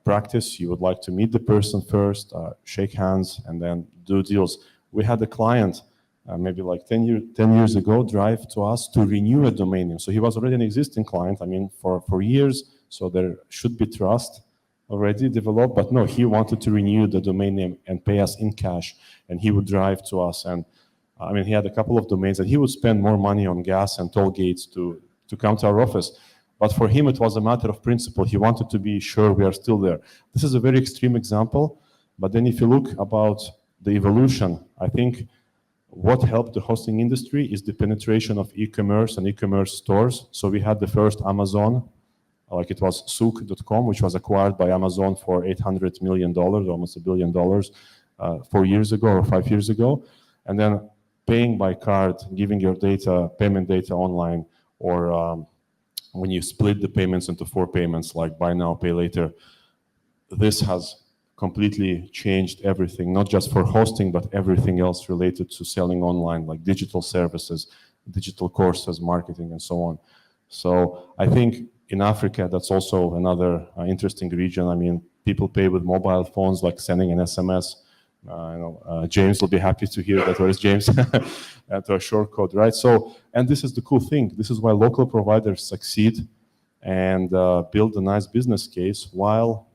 practice. You would like to meet the person first, shake hands, and then do deals. We had a client maybe like 10 years ago drive to us to renew a domain name. So he was already an existing client, for years, so there should be trust. already developed, but no, he wanted to renew the domain name and pay us in cash, and he would drive to us. And I mean, he had a couple of domains, and he would spend more money on gas and toll gates to come to our office. But for him, it was a matter of principle. He wanted to be sure we are still there. This is a very extreme example, but then if you look about the evolution, I think what helped the hosting industry is the penetration of e-commerce and e-commerce stores. So we had the first Amazon, like it was souk.com, which was acquired by Amazon for $800 million, almost $1 billion, 4 years ago or 5 years ago. And then paying by card, giving your data, payment data online, or when you split the payments into 4 payments, like buy now, pay later, this has completely changed everything, not just for hosting, but everything else related to selling online, like digital services, digital courses, marketing, and so on. So I think in Africa, that's also another interesting region. I mean, people pay with mobile phones, like sending an SMS. James will be happy to hear that. Where is James? To a short code, right? So, and this is the cool thing. This is why local providers succeed and build a nice business case while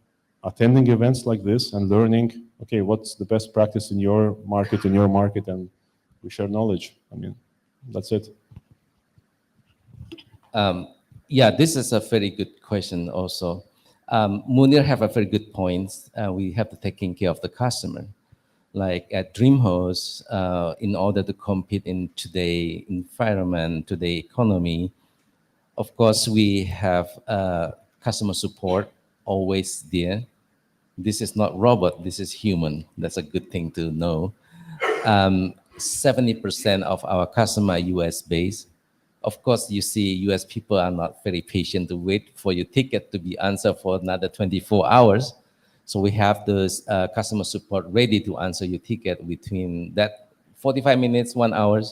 attending events like this and learning, okay, what's the best practice in your market, and we share knowledge. I mean, that's it. Yeah, this is a very good question also. Munir have a very good point. We have to take care of the customer. Like at DreamHost, in order to compete in today's environment, today's economy, of course, we have customer support always there. This is not robot, this is human. That's a good thing to know. 70% of our customer are US-based. Of course, you see US people are not very patient to wait for your ticket to be answered for another 24 hours. So we have this customer support ready to answer your ticket between that 45 minutes, 1 hour.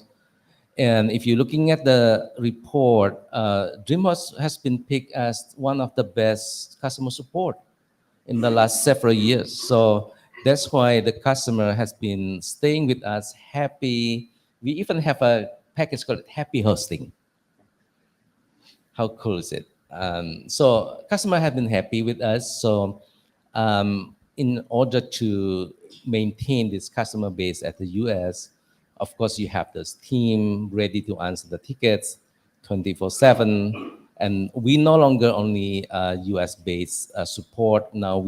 And if you're looking at the report, DreamHost has been picked as one of the best customer support in the last several years. So that's why the customer has been staying with us happy. We even have a package called Happy Hosting. How cool is it? So customer have been happy with us. So in order to maintain this customer base at the US, of course, you have this team ready to answer the tickets 24/7. And we no longer only US-based support. Now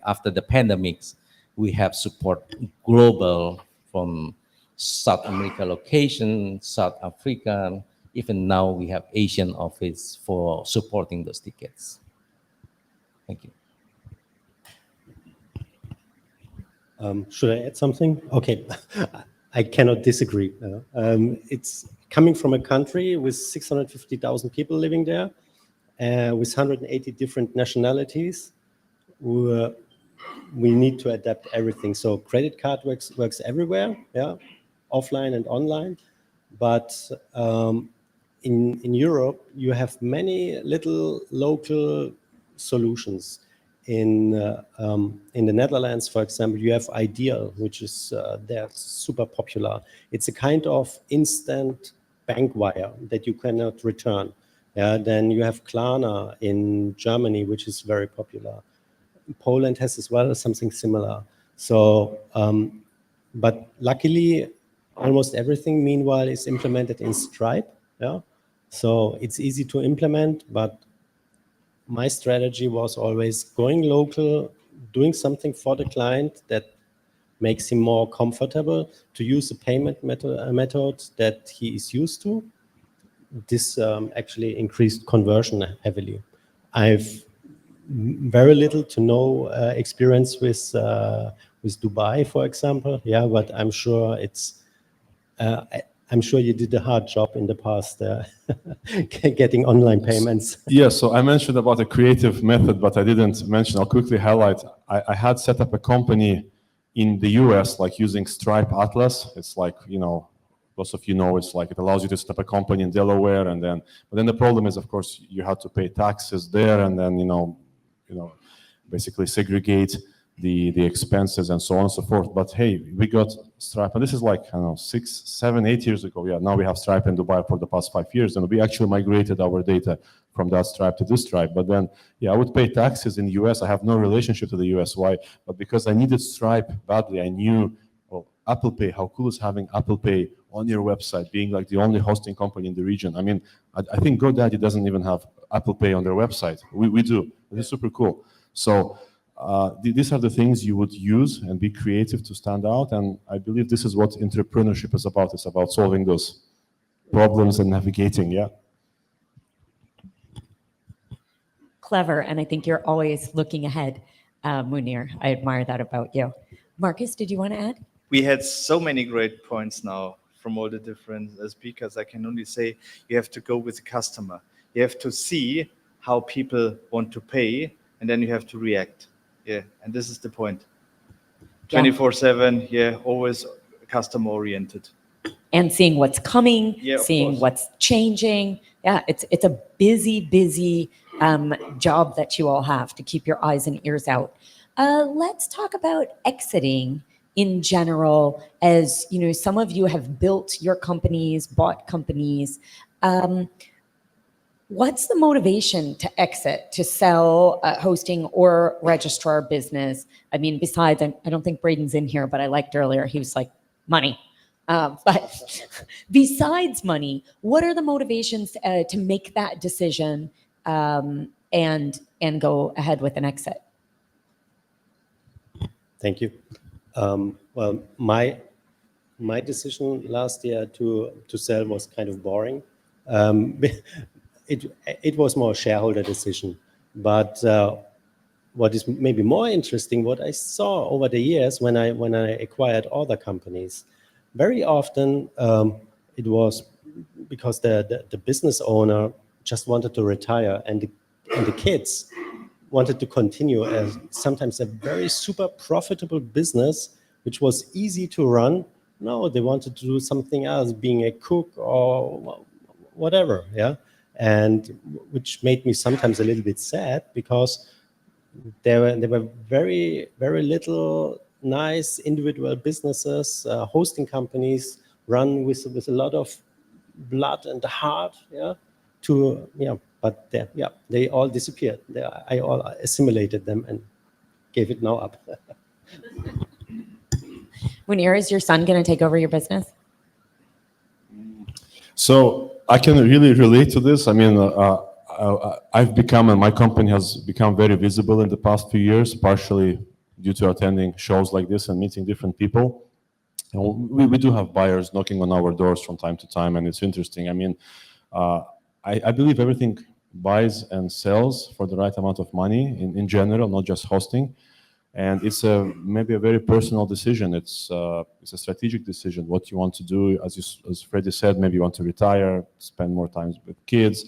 after the pandemics, we have support global from South America location, South Africa. Even now we have Asian office for supporting those tickets. Thank you. Should I add something? Okay, I cannot disagree. It's coming from a country with 650,000 people living there, with 180 different nationalities. We need to adapt everything. So credit card works everywhere, yeah, offline and online. But in Europe, you have many little local solutions. In the Netherlands, for example, you have Ideal, which is they're super popular. It's a kind of instant bank wire that you cannot return. Then you have Klarna in Germany, which is very popular. Poland has as well something similar. So, but luckily, almost everything meanwhile is implemented in Stripe. Yeah, so it's easy to implement, but my strategy was always going local, doing something for the client that makes him more comfortable to use a payment method that he is used to. This actually increased conversion heavily. I've very little to no experience with Dubai, for example. Yeah, but I'm sure I'm sure you did a hard job in the past getting online payments. Yeah, so I mentioned about a creative method, but I didn't mention, I'll quickly highlight. I had set up a company in the US, like using Stripe Atlas. It's like, you know, most of you know, it's like it allows you to set up a company in Delaware, and then, but then the problem is, of course, you have to pay taxes there, and then, you know, basically segregate the expenses and so on and so forth. But hey, we got Stripe, and this is like, I don't know, 6, 7, 8 years ago. Yeah, now we have Stripe in Dubai for the past 5 years, and we actually migrated our data from that Stripe to this Stripe. But then, yeah, I would pay taxes in the US. I have no relationship to the US. Why? But because I needed Stripe badly, I knew, well, Apple Pay, how cool is having Apple Pay on your website, being like the only hosting company in the region. I mean, I think GoDaddy doesn't even have Apple Pay on their website. We do. It's super cool. So these are the things you would use and be creative to stand out. And I believe this is what entrepreneurship is about. It's about solving those problems and navigating, yeah. Clever, and I think you're always looking ahead, Munir. I admire that about you. Marcus, did you want to add? We had so many great points now from all the different speakers. I can only say you have to go with the customer. You have to see how people want to pay, and then you have to react. Yeah, and this is the point. 24/7, yeah, always customer oriented. And seeing what's coming, Yeah, of seeing course. what's changing. Yeah, it's a busy job that you all have to keep your eyes and ears out. Let's talk about exiting in general. As you know, some of you have built your companies, bought companies. What's the motivation to exit, to sell hosting or registrar business? I mean, besides, I don't think Braden's in here, but I liked earlier, he was like, money. But besides money, what are the motivations to make that decision and go ahead with an exit? Thank you. Well, my decision last year to sell was kind of boring. It was more a shareholder decision. But what is maybe more interesting, what I saw over the years when I acquired other companies, very often it was because the business owner just wanted to retire, and the kids wanted to continue as sometimes a very super profitable business, which was easy to run. No, they wanted to do something else, being a cook or whatever, yeah. And which made me sometimes a little bit sad, because there were very, very little nice individual businesses, hosting companies run with a lot of blood and heart, yeah. But they all disappeared. I all assimilated them and gave it now up. Munir, is your son going to take over your business? So I can really relate to this. I mean, I've become, and my company has become very visible in the past few years, partially due to attending shows like this and meeting different people. And we do have buyers knocking on our doors from time to time, and it's interesting. I mean, I believe everything buys and sells for the right amount of money in general, not just hosting. And it's maybe a very personal decision. It's a strategic decision, what you want to do. As Freddie said, maybe you want to retire, spend more time with kids.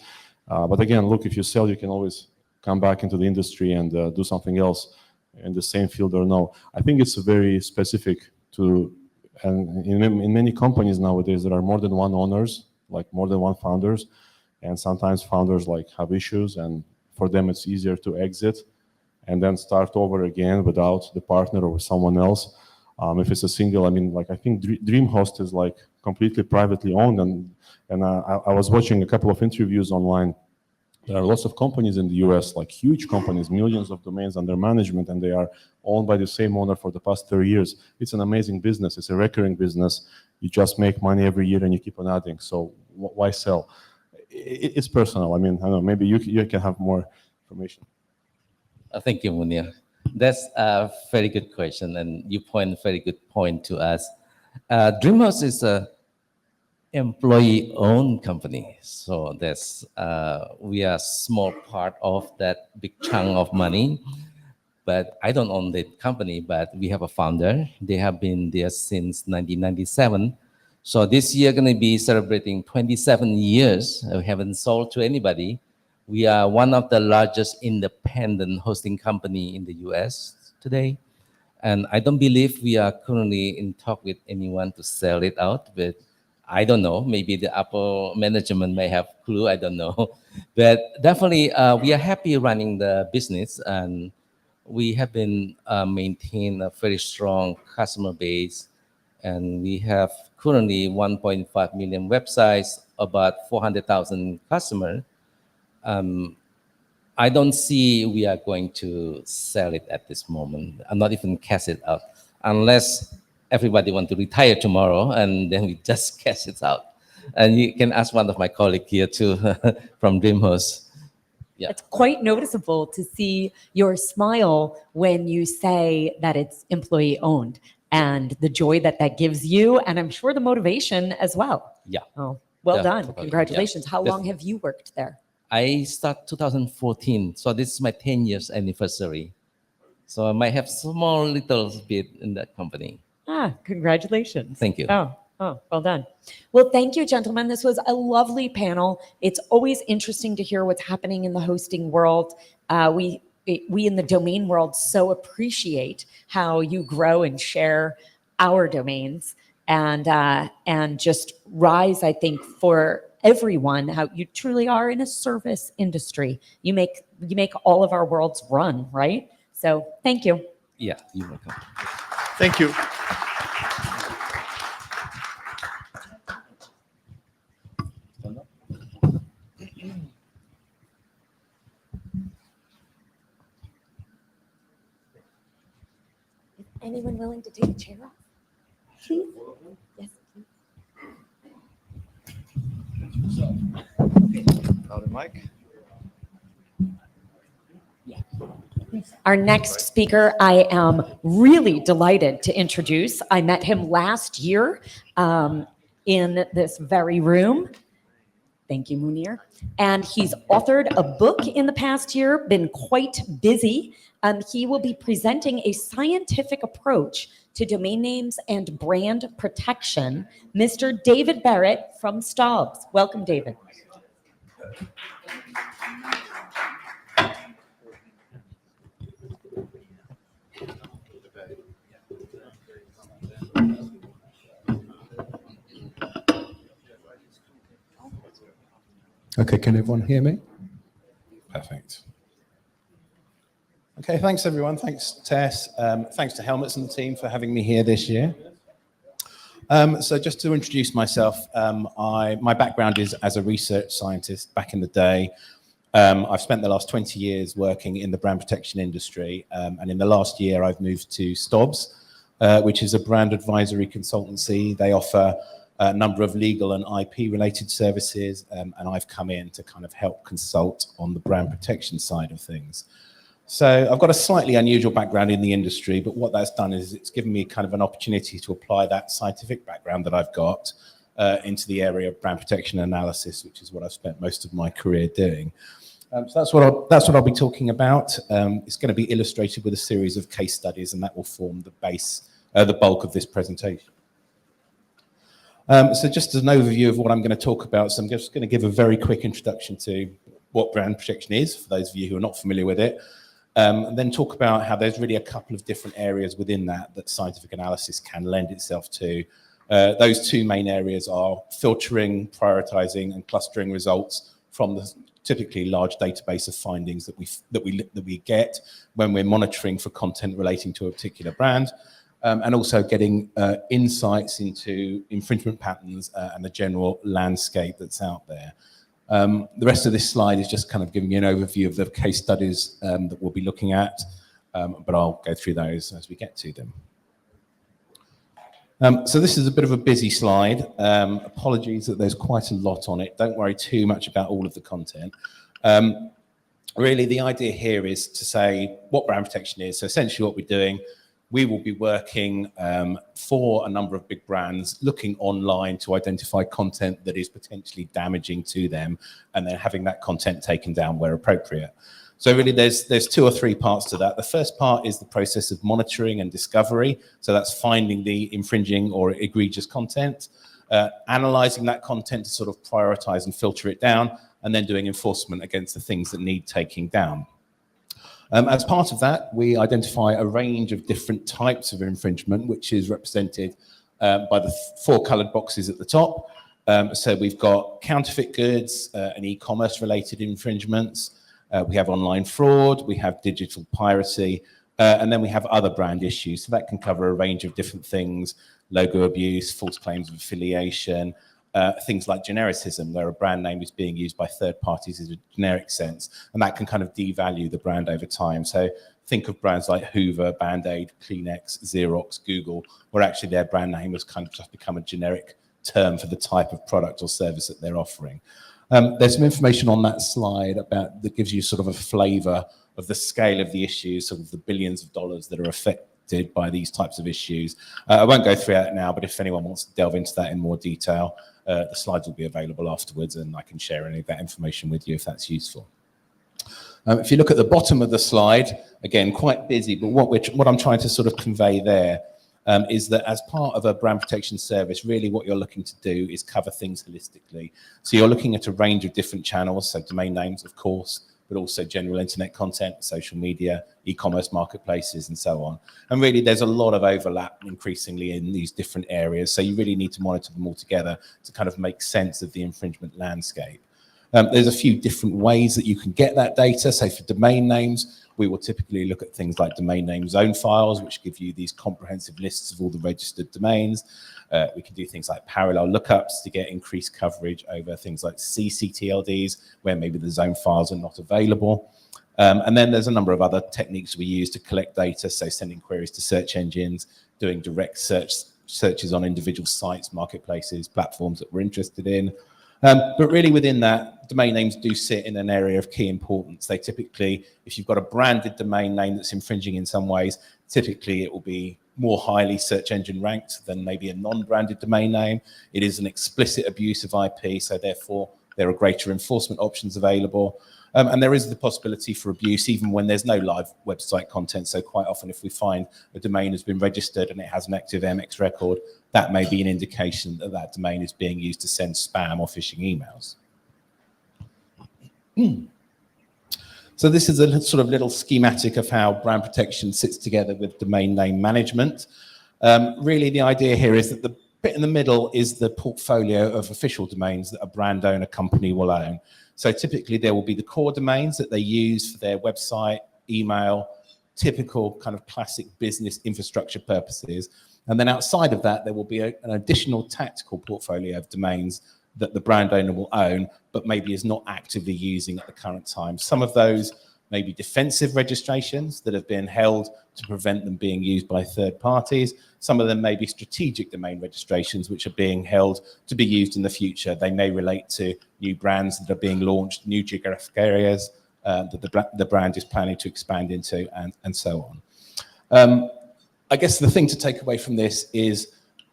But again, look, if you sell, you can always come back into the industry and do something else in the same field or no. I think it's very specific to, and in many companies nowadays, there are more than one owners, like more than one founders. And sometimes founders like have issues, and for them it's easier to exit and then start over again without the partner or with someone else. If it's a single, I mean, like I think DreamHost is like completely privately owned, and I was watching a couple of interviews online. There are lots of companies in the US, like huge companies, millions of domains under management, and they are owned by the same owner for the past 30 years. It's an amazing business. It's a recurring business. You just make money every year and you keep on adding. So why sell? It's personal. I mean, I don't know, maybe you can have more information. Thank you, Munir. That's a very good question, and you point a very good point to us. DreamHost is a employee-owned company, so that's we are a small part of that big chunk of money. But I don't own the company, but we have a founder. They have been there since 1997. So this year going to be celebrating 27 years. We haven't sold to anybody. We are one of the largest independent hosting company in the US today. And I don't believe we are currently in talk with anyone to sell it out, but I don't know. Maybe the Apple management may have clue. I don't know. But definitely we are happy running the business, and we have been maintain a very strong customer base, and we have currently 1.5 million websites, about 400,000 customers. I don't see we are going to sell it at this moment. I'm not even cash it out unless everybody want to retire tomorrow, and then we just cash it out. And you can ask one of my colleagues here too from DreamHost. Yeah. It's quite noticeable to see your smile when you say that it's employee owned and the joy that that gives you, and I'm sure the motivation as well. Yeah. Oh, well done. Definitely. Congratulations. Yeah. How long have you worked there? I start 2014, so this is my 10 years anniversary. So I might have small little bit in that company. Congratulations. Thank you. Oh, well done. Well, thank you, gentlemen. This was a lovely panel. It's always interesting to hear what's happening in the hosting world. We in the domain world so appreciate how you grow and share our domains and just rise, I think, for everyone, how you truly are in a service industry. You make all of our worlds run, right? So thank you. Yeah, you're welcome. Thank you. Anyone willing to take a chair off? Please? Yes, please. Now the mic. Our next speaker, I am really delighted to introduce. I met him last year in this very room. Thank you, Munir. And he's authored a book in the past year, been quite busy. He will be presenting a scientific approach to domain names and brand protection. Mr. David Barrett from Staubs. Welcome, David. Okay, can everyone hear me? Perfect. Okay, thanks everyone. Thanks, Tess. Thanks to Helmets and the team for having me here this year. So just to introduce myself, my background is as a research scientist back in the day. I've spent the last 20 years working in the brand protection industry, and in the last year I've moved to Staubs, which is a brand advisory consultancy. They offer a number of legal and IP related services, and I've come in to kind of help consult on the brand protection side of things. So I've got a slightly unusual background in the industry, but what that's done is it's given me kind of an opportunity to apply that scientific background that I've got into the area of brand protection analysis, which is what I've spent most of my career doing. So that's what I'll be talking about. It's going to be illustrated with a series of case studies, and that will form the base, the bulk of this presentation. So just as an overview of what I'm going to talk about, so I'm just going to give a very quick introduction to what brand protection is, for those of you who are not familiar with it, and then talk about how there's really a couple of different areas within that scientific analysis can lend itself to. Those two main areas are filtering, prioritizing, and clustering results from the typically large database of findings that we get when we're monitoring for content relating to a particular brand. And also getting insights into infringement patterns and the general landscape that's out there. The rest of this slide is just kind of giving you an overview of the case studies that we'll be looking at, but I'll go through those as we get to them. So this is a bit of a busy slide. Apologies that there's quite a lot on it. Don't worry too much about all of the content. Really, the idea here is to say what brand protection is. So essentially what we're doing, we will be working for a number of big brands, looking online to identify content that is potentially damaging to them, and then having that content taken down where appropriate. So really there's 2 or 3 parts to that. The first part is the process of monitoring and discovery. So that's finding the infringing or egregious content, analyzing that content to sort of prioritize and filter it down, and then doing enforcement against the things that need taking down. As part of that, we identify a range of different types of infringement, which is represented by the 4 colored boxes at the top. So we've got counterfeit goods and e-commerce related infringements. We have online fraud, we have digital piracy, and then we have other brand issues. So that can cover a range of different things: logo abuse, false claims of affiliation, things like genericism, where a brand name is being used by third parties in a generic sense, and that can kind of devalue the brand over time. So think of brands like Hoover, Band-Aid, Kleenex, Xerox, Google, where actually their brand name has kind of just become a generic term for the type of product or service that they're offering. There's some information on that slide that gives you sort of a flavor of the scale of the issues, sort of the billions of dollars that are affected by these types of issues. I won't go through that now, but if anyone wants to delve into that in more detail, the slides will be available afterwards, and I can share any of that information with you if that's useful. If you look at the bottom of the slide, again, quite busy, but what I'm trying to sort of convey there is that as part of a brand protection service, really what you're looking to do is cover things holistically. So you're looking at a range of different channels, so domain names, of course, but also general internet content, social media, e-commerce marketplaces, and so on. And really, there's a lot of overlap increasingly in these different areas. So you really need to monitor them all together to kind of make sense of the infringement landscape. There's a few different ways that you can get that data. So for domain names, we will typically look at things like domain name zone files, which give you these comprehensive lists of all the registered domains. We can do things like parallel lookups to get increased coverage over things like ccTLDs, where maybe the zone files are not available. And then there's a number of other techniques we use to collect data, so sending queries to search engines, doing direct searches on individual sites, marketplaces, platforms that we're interested in. But really within that, domain names do sit in an area of key importance. They typically, if you've got a branded domain name that's infringing in some ways, typically it will be more highly search engine ranked than maybe a non-branded domain name. It is an explicit abuse of IP, so therefore there are greater enforcement options available. And there is the possibility for abuse even when there's no live website content. So quite often if we find a domain has been registered and it has an active MX record, that may be an indication that that domain is being used to send spam or phishing emails. So this is a sort of little schematic of how brand protection sits together with domain name management. Really the idea here is that the bit in the middle is the portfolio of official domains that a brand owner company will own. So typically there will be the core domains that they use for their website, email, typical kind of classic business infrastructure purposes. And then outside of that, there will be an additional tactical portfolio of domains that the brand owner will own, but maybe is not actively using at the current time. Some of those may be defensive registrations that have been held to prevent them being used by third parties. Some of them may be strategic domain registrations, which are being held to be used in the future. They may relate to new brands that are being launched, new geographic areas that the brand is planning to expand into, and so on. I guess the thing to take away from this is,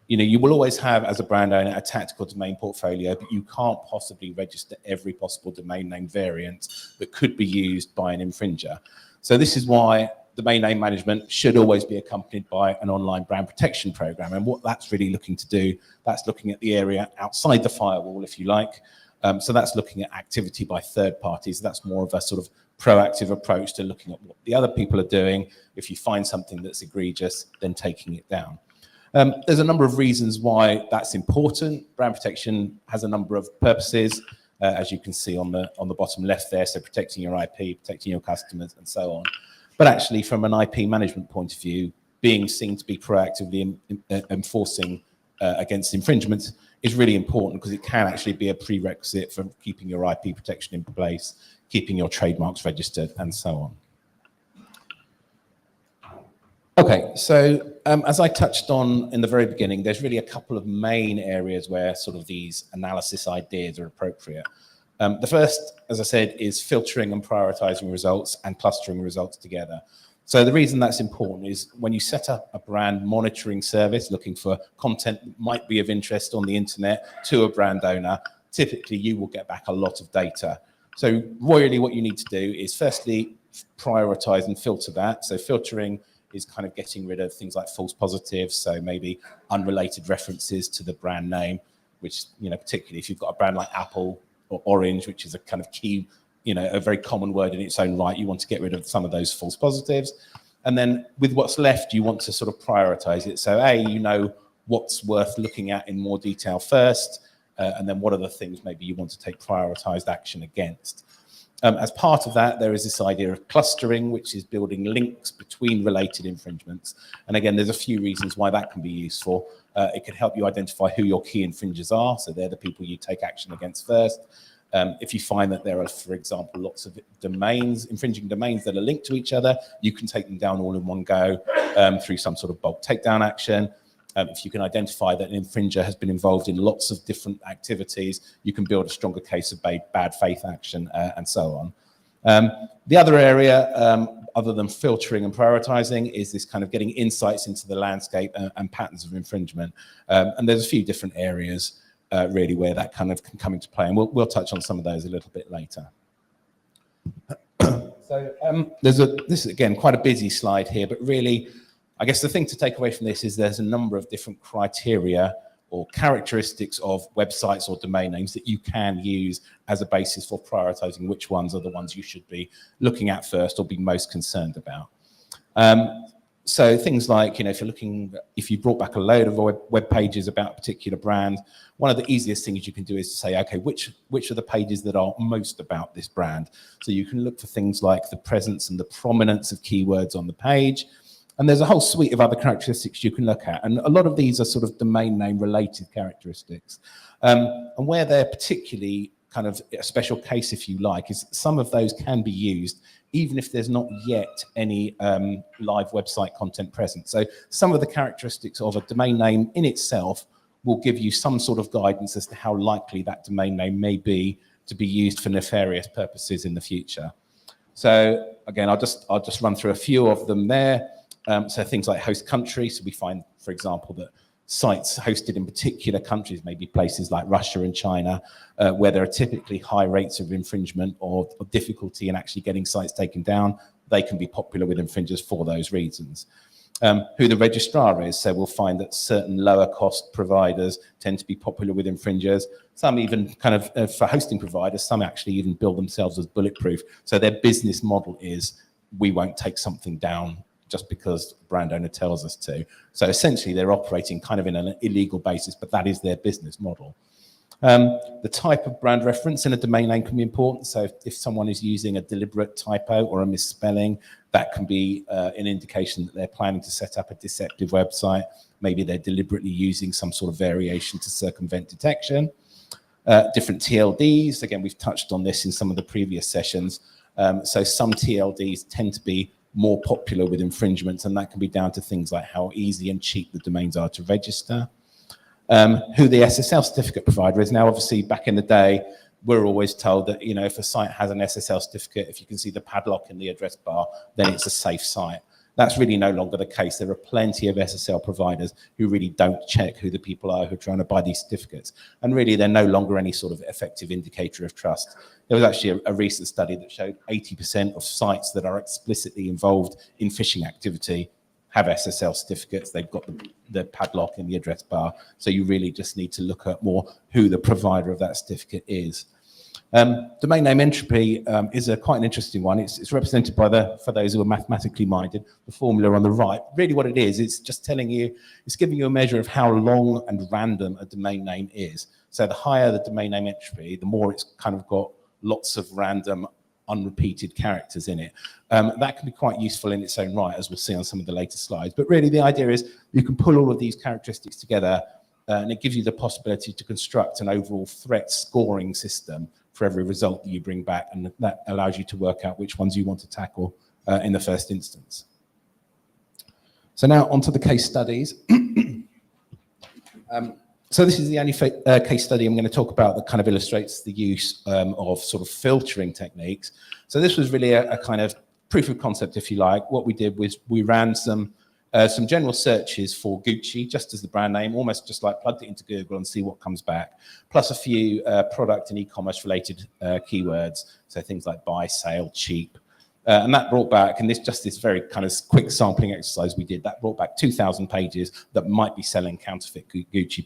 you will always have, as a brand owner, a tactical domain portfolio, but you can't possibly register every possible domain name variant that could be used by an infringer. So this is why domain name management should always be accompanied by an online brand protection program. And what that's really looking to do, that's looking at the area outside the firewall, if you like. So that's looking at activity by third parties. That's more of a sort of proactive approach to looking at what the other people are doing. If you find something that's egregious, then taking it down. There's a number of reasons why that's important. Brand protection has a number of purposes, as you can see on the bottom left there. So protecting your IP, protecting your customers, and so on. But actually, from an IP management point of view, being seen to be proactively enforcing against infringements is really important, because it can actually be a prerequisite for keeping your IP protection in place, keeping your trademarks registered, and so on. Okay, so as I touched on in the very beginning, there's really a couple of main areas where sort of these analysis ideas are appropriate. The first, as I said, is filtering and prioritizing results and clustering results together. So the reason that's important is when you set up a brand monitoring service looking for content that might be of interest on the internet to a brand owner, typically you will get back a lot of data. So really what you need to do is firstly prioritize and filter that. So filtering is kind of getting rid of things like false positives, so maybe unrelated references to the brand name, which, particularly if you've got a brand like Apple or Orange, which is a kind of key, a very common word in its own right, you want to get rid of some of those false positives. And then with what's left, you want to sort of prioritize it. So what's worth looking at in more detail first, and then what are the things maybe you want to take prioritized action against. As part of that, there is this idea of clustering, which is building links between related infringements. And again, there's a few reasons why that can be useful. It can help you identify who your key infringers are. So they're the people you take action against first. If you find that there are, for example, lots of domains, infringing domains that are linked to each other, you can take them down all in one go through some sort of bulk takedown action. If you can identify that an infringer has been involved in lots of different activities, you can build a stronger case of bad faith action and so on. The other area, other than filtering and prioritizing, is this kind of getting insights into the landscape and patterns of infringement. And there's a few different areas really where that kind of can come into play. And we'll touch on some of those a little bit later. So this is, again, quite a busy slide here, but really, I guess the thing to take away from this is there's a number of different criteria or characteristics of websites or domain names that you can use as a basis for prioritizing which ones are the ones you should be looking at first or be most concerned about. So things like, if you brought back a load of web pages about a particular brand, one of the easiest things you can do is to say, okay, which are the pages that are most about this brand? So you can look for things like the presence and the prominence of keywords on the page. And there's a whole suite of other characteristics you can look at. And a lot of these are sort of domain name related characteristics. And where they're particularly kind of a special case, if you like, is some of those can be used even if there's not yet any live website content present. So some of the characteristics of a domain name in itself will give you some sort of guidance as to how likely that domain name may be to be used for nefarious purposes in the future. So again, I'll just run through a few of them there. So things like host country. So we find, for example, that sites hosted in particular countries, maybe places like Russia and China, where there are typically high rates of infringement or difficulty in actually getting sites taken down, they can be popular with infringers for those reasons. Who the registrar is. So we'll find that certain lower cost providers tend to be popular with infringers. Some even kind of, for hosting providers, some actually even build themselves as bulletproof. So their business model is, we won't take something down just because the brand owner tells us to. So essentially they're operating kind of in an illegal basis, but that is their business model. The type of brand reference in a domain name can be important. So if someone is using a deliberate typo or a misspelling, that can be an indication that they're planning to set up a deceptive website. Maybe they're deliberately using some sort of variation to circumvent detection. Different TLDs, again, we've touched on this in some of the previous sessions. So some TLDs tend to be more popular with infringements, and that can be down to things like how easy and cheap the domains are to register. Who the SSL certificate provider is. Now, obviously, back in the day, we're always told that, if a site has an SSL certificate, if you can see the padlock in the address bar, then it's a safe site. That's really no longer the case. There are plenty of SSL providers who really don't check who the people are who are trying to buy these certificates. And really, they're no longer any sort of effective indicator of trust. There was actually a recent study that showed 80% of sites that are explicitly involved in phishing activity have SSL certificates. They've got the padlock in the address bar. So you really just need to look at more who the provider of that certificate is. Domain name entropy is quite an interesting one. It's represented by for those who are mathematically minded, the formula on the right. Really what it is, it's just telling you, it's giving you a measure of how long and random a domain name is. So the higher the domain name entropy, the more it's kind of got lots of random unrepeated characters in it. That can be quite useful in its own right, as we'll see on some of the later slides. But really the idea is you can pull all of these characteristics together and it gives you the possibility to construct an overall threat scoring system for every result that you bring back, and that allows you to work out which ones you want to tackle in the first instance. So now onto the case studies. So this is the only case study I'm going to talk about that kind of illustrates the use of sort of filtering techniques. So this was really a kind of proof of concept, if you like. What we did was we ran some general searches for Gucci, just as the brand name, almost just like plugged it into Google and see what comes back, plus a few product and e-commerce related keywords. So things like buy, sale, cheap. And that brought back, and this very kind of quick sampling exercise we did, that brought back 2,000 pages that might be selling counterfeit Gucci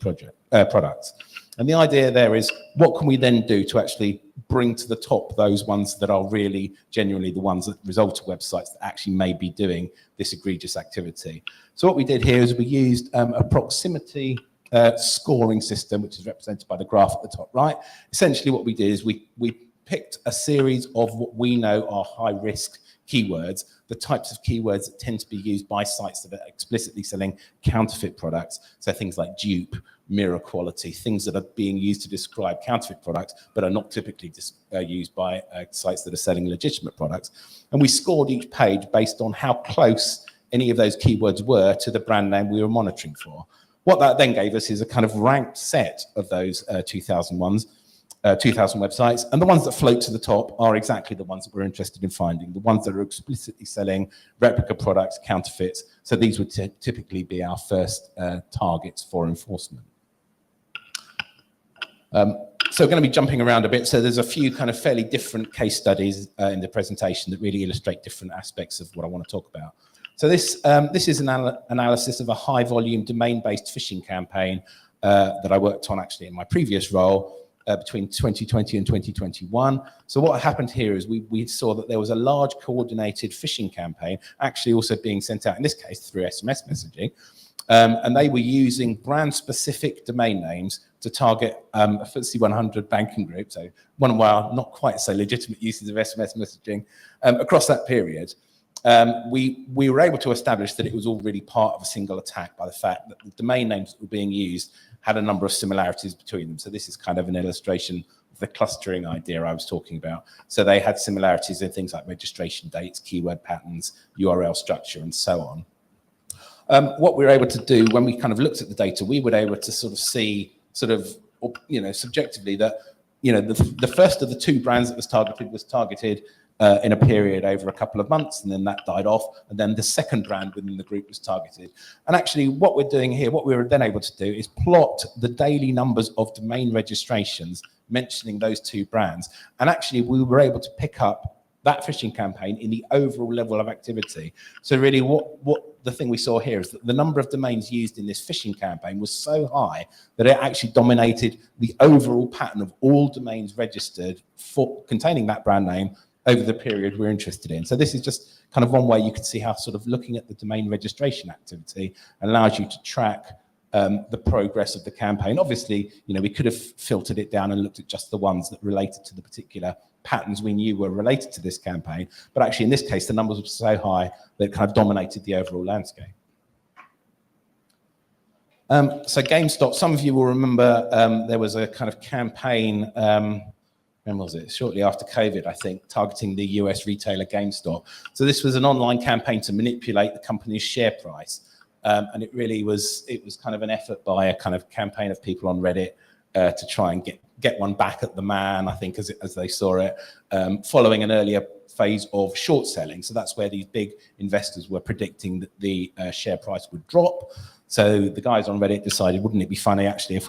products. And the idea there is, what can we then do to actually bring to the top those ones that are really genuinely the ones that result to websites that actually may be doing this egregious activity. So what we did here is we used a proximity scoring system, which is represented by the graph at the top right. Essentially what we did is we picked a series of what we know are high risk keywords, the types of keywords that tend to be used by sites that are explicitly selling counterfeit products. So things like dupe, mirror quality, things that are being used to describe counterfeit products, but are not typically used by sites that are selling legitimate products. And we scored each page based on how close any of those keywords were to the brand name we were monitoring for. What that then gave us is a kind of ranked set of those 2,000 websites, and the ones that float to the top are exactly the ones that we're interested in finding, the ones that are explicitly selling replica products, counterfeits. So these would typically be our first targets for enforcement. So we're going to be jumping around a bit. So there's a few kind of fairly different case studies in the presentation that really illustrate different aspects of what I want to talk about. So this is an analysis of a high volume domain-based phishing campaign that I worked on actually in my previous role between 2020 and 2021. So what happened here is we saw that there was a large coordinated phishing campaign actually also being sent out, in this case through SMS messaging, and they were using brand-specific domain names to target a FTSE 100 banking group, so one of our not quite so legitimate uses of SMS messaging across that period. We were able to establish that it was all really part of a single attack by the fact that the domain names that were being used had a number of similarities between them. So this is kind of an illustration of the clustering idea I was talking about. So they had similarities in things like registration dates, keyword patterns, URL structure, and so on. What we were able to do when we kind of looked at the data, we were able to sort of see subjectively that, the first of the two brands that was targeted in a period over a couple of months, and then that died off, and then the second brand within the group was targeted. And actually what we're doing here, what we were then able to do is plot the daily numbers of domain registrations mentioning those two brands. And actually we were able to pick up that phishing campaign in the overall level of activity. So really what the thing we saw here is that the number of domains used in this phishing campaign was so high that it actually dominated the overall pattern of all domains registered for containing that brand name over the period we're interested in. So this is just kind of one way you can see how sort of looking at the domain registration activity allows you to track the progress of the campaign. Obviously, we could have filtered it down and looked at just the ones that related to the particular patterns we knew were related to this campaign. But actually, in this case, the numbers were so high that it kind of dominated the overall landscape. So GameStop, some of you will remember there was a kind of campaign, when was it? Shortly after COVID, I think, targeting the US retailer GameStop. So this was an online campaign to manipulate the company's share price. And it was kind of an effort by a kind of campaign of people on Reddit to try and get one back at the man, I think, as they saw it, following an earlier phase of short selling. So that's where these big investors were predicting that the share price would drop. So the guys on Reddit decided, wouldn't it be funny actually if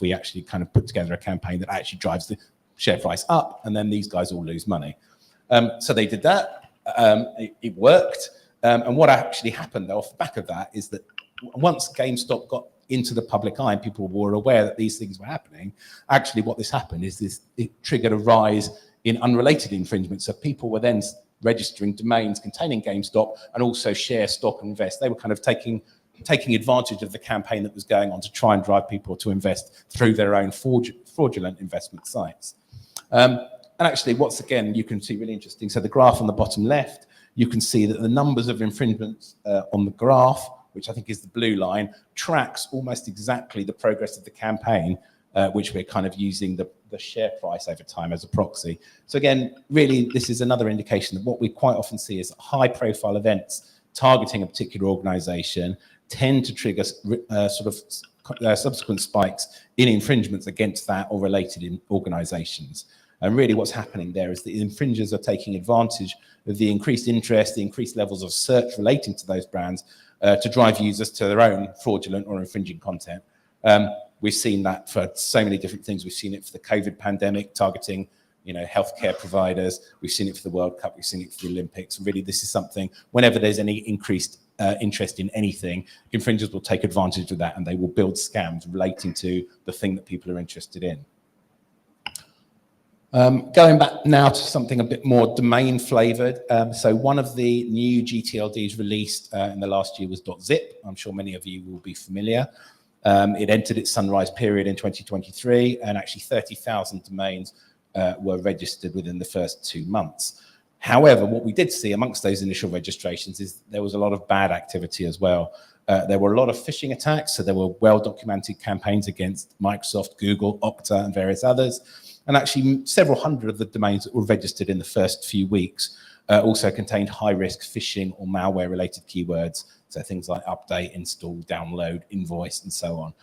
we actually kind of put together a campaign that actually drives the share price up, and then these guys all lose money. So they did that. It worked. And what actually happened off the back of that is that once GameStop got into the public eye and people were aware that these things were happening, actually what this happened is it triggered a rise in unrelated infringements. So people were then registering domains containing GameStop and also share, stock, and invest. They were kind of taking advantage of the campaign that was going on to try and drive people to invest through their own fraudulent investment sites. And actually, again, you can see really interesting. So the graph on the bottom left, you can see that the numbers of infringements on the graph, which I think is the blue line, tracks almost exactly the progress of the campaign, which we're kind of using the share price over time as a proxy. So again, really, this is another indication that what we quite often see is high-profile events targeting a particular organization tend to trigger subsequent spikes in infringements against that or related organizations. And really what's happening there is the infringers are taking advantage of the increased interest, the increased levels of search relating to those brands to drive users to their own fraudulent or infringing content. We've seen that for so many different things. We've seen it for the COVID pandemic, targeting healthcare providers. We've seen it for the World Cup. We've seen it for the Olympics. Really, this is something, whenever there's any increased interest in anything, infringers will take advantage of that and they will build scams relating to the thing that people are interested in. Going back now to something a bit more domain flavored. So one of the new GTLDs released in the last year was .zip. I'm sure many of you will be familiar. It entered its sunrise period in 2023 and actually 30,000 domains were registered within the first 2 months. However, what we did see amongst those initial registrations is there was a lot of bad activity as well. There were a lot of phishing attacks, so there were well-documented campaigns against Microsoft, Google, Okta, and various others. And actually, several hundred of the domains that were registered in the first few weeks also contained high-risk phishing or malware-related keywords, so things like update, install, download, invoice, and so on.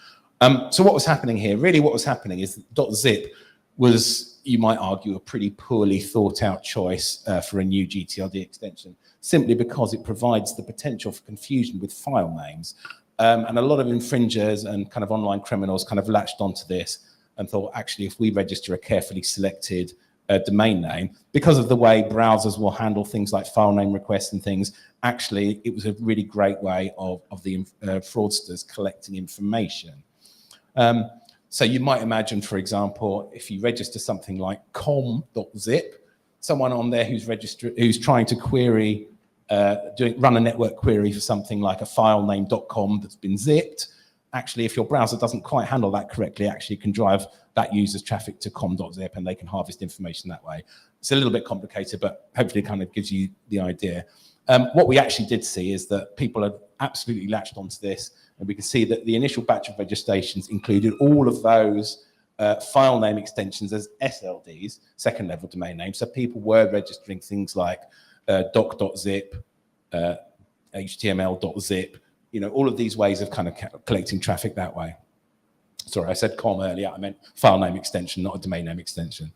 So what was happening here? Really what was happening is that .zip was, you might argue, a pretty poorly thought-out choice for a new GTLD extension, simply because it provides the potential for confusion with file names. And a lot of infringers and kind of online criminals kind of latched onto this and thought, actually, if we register a carefully selected domain name, because of the way browsers will handle things like file name requests and things, actually, it was a really great way of the fraudsters collecting information. So you might imagine, for example, if you register something like com.zip, someone on there who's trying to query, run a network query for something like a file name .com that's been zipped. Actually, if your browser doesn't quite handle that correctly, actually can drive that user's traffic to com.zip and they can harvest information that way. It's a little bit complicated, but hopefully it kind of gives you the idea. What we actually did see is that people had absolutely latched onto this, and we can see that the initial batch of registrations included all of those file name extensions as SLDs, second level domain names. So people were registering things like doc.zip, html.zip, all of these ways of kind of collecting traffic that way. Sorry, I said com earlier, I meant file name extension, not a domain name extension.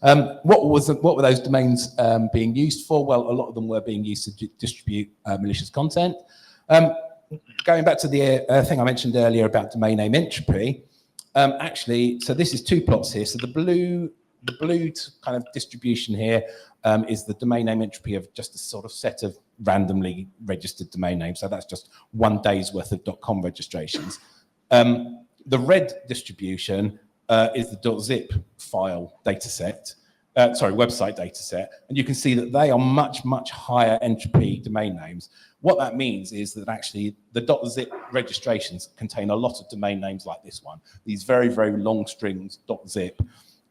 What were those domains being used for? Well, a lot of them were being used to distribute malicious content. Going back to the thing I mentioned earlier about domain name entropy, actually, so this is two plots here. So the blue kind of distribution here is the domain name entropy of just a sort of set of randomly registered domain names. So that's just 1 day's worth of .com registrations. The red distribution is the .zip file dataset, website dataset, and you can see that they are much, much higher entropy domain names. What that means is that actually the .zip registrations contain a lot of domain names like this one, these very, very long strings .zip.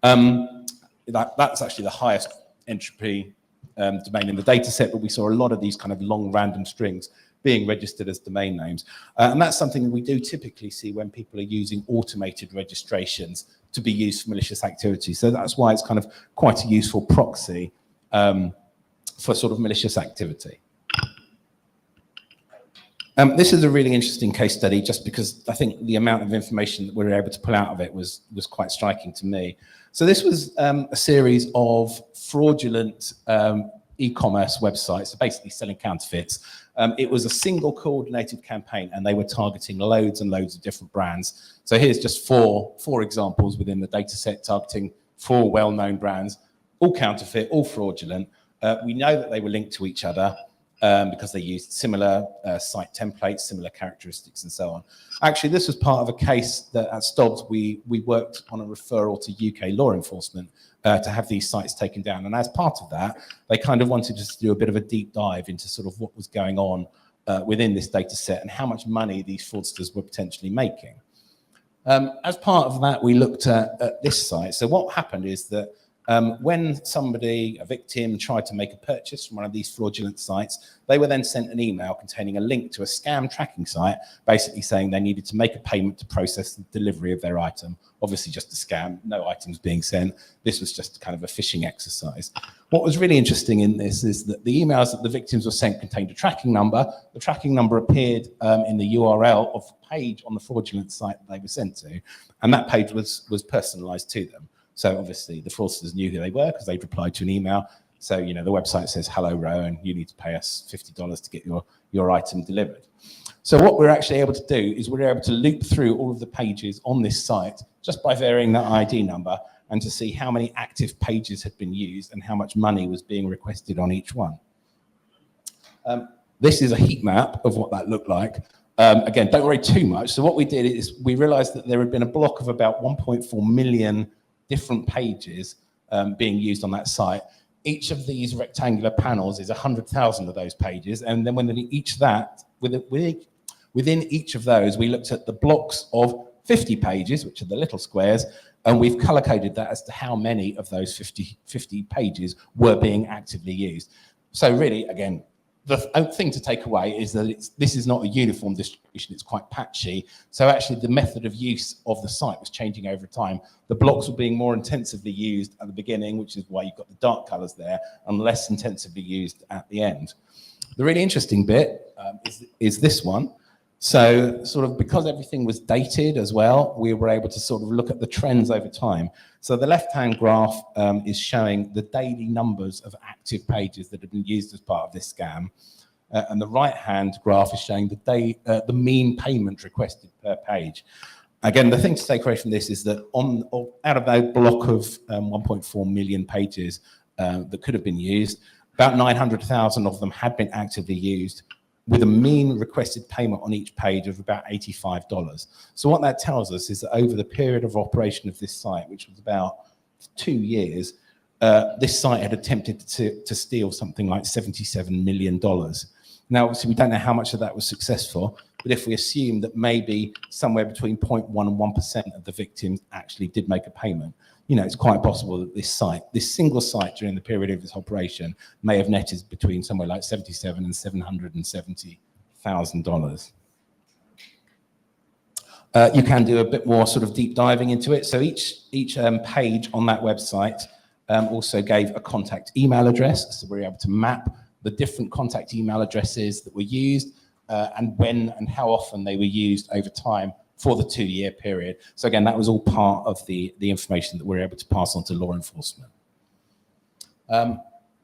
That's actually the highest entropy domain in the dataset, but we saw a lot of these kind of long random strings being registered as domain names. And that's something that we do typically see when people are using automated registrations to be used for malicious activity. So that's why it's kind of quite a useful proxy for sort of malicious activity. This is a really interesting case study just because I think the amount of information that we were able to pull out of it was quite striking to me. So this was a series of fraudulent e-commerce websites, so basically selling counterfeits. It was a single coordinated campaign and they were targeting loads and loads of different brands. So here's just four examples within the data set targeting 4 well-known brands, all counterfeit, all fraudulent. We know that they were linked to each other because they used similar site templates, similar characteristics and so on. Actually, this was part of a case that at Stobbs we worked on a referral to UK law enforcement to have these sites taken down. And as part of that, they kind of wanted us to do a bit of a deep dive into sort of what was going on within this data set and how much money these fraudsters were potentially making. As part of that, we looked at this site. So what happened is that when somebody, a victim, tried to make a purchase from one of these fraudulent sites, they were then sent an email containing a link to a scam tracking site, basically saying they needed to make a payment to process the delivery of their item. Obviously just a scam, no items being sent. This was just kind of a phishing exercise. What was really interesting in this is that the emails that the victims were sent contained a tracking number. The tracking number appeared in the URL of the page on the fraudulent site that they were sent to, and that page was personalized to them. So obviously the fraudsters knew who they were because they'd replied to an email. So, the website says, hello, Rowan, you need to pay us $50 to get your item delivered. So what we're actually able to do is we're able to loop through all of the pages on this site just by varying that ID number and to see how many active pages had been used and how much money was being requested on each one. This is a heat map of what that looked like. Again, don't worry too much. So what we did is we realized that there had been a block of about 1.4 million different pages being used on that site. Each of these rectangular panels is 100,000 of those pages. And then within each of those, we looked at the blocks of 50 pages, which are the little squares, and we've color-coded that as to how many of those 50 pages were being actively used. So really, again, the thing to take away is that this is not a uniform distribution, it's quite patchy. So actually the method of use of the site was changing over time. The blocks were being more intensively used at the beginning, which is why you've got the dark colors there, and less intensively used at the end. The really interesting bit is this one. So sort of because everything was dated as well, we were able to sort of look at the trends over time. So the left-hand graph is showing the daily numbers of active pages that have been used as part of this scam. And the right-hand graph is showing the mean payment requested per page. Again, the thing to take away from this is that out of that block of 1.4 million pages that could have been used, about 900,000 of them had been actively used, with a mean requested payment on each page of about $85. So what that tells us is that over the period of operation of this site, which was about 2 years, this site had attempted to steal something like $77 million. Now, obviously, we don't know how much of that was successful, but if we assume that maybe somewhere between 0.1% and 1% of the victims actually did make a payment, you know, it's quite possible that this single site during the period of this operation may have netted between somewhere like $77,000 and $770,000. You can do a bit more sort of deep diving into it. So each page on that website also gave a contact email address. So we were able to map the different contact email addresses that were used and when and how often they were used over time for the 2-year period. So again, that was all part of the information that we're able to pass on to law enforcement.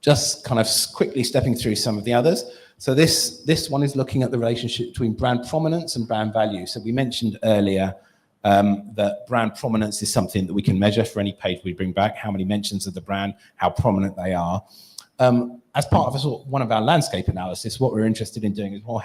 Just kind of quickly stepping through some of the others. So this one is looking at the relationship between brand prominence and brand value. So we mentioned earlier that brand prominence is something that we can measure for any page we bring back, how many mentions of the brand, how prominent they are. As part of one of our landscape analysis, what we're interested in doing is, well,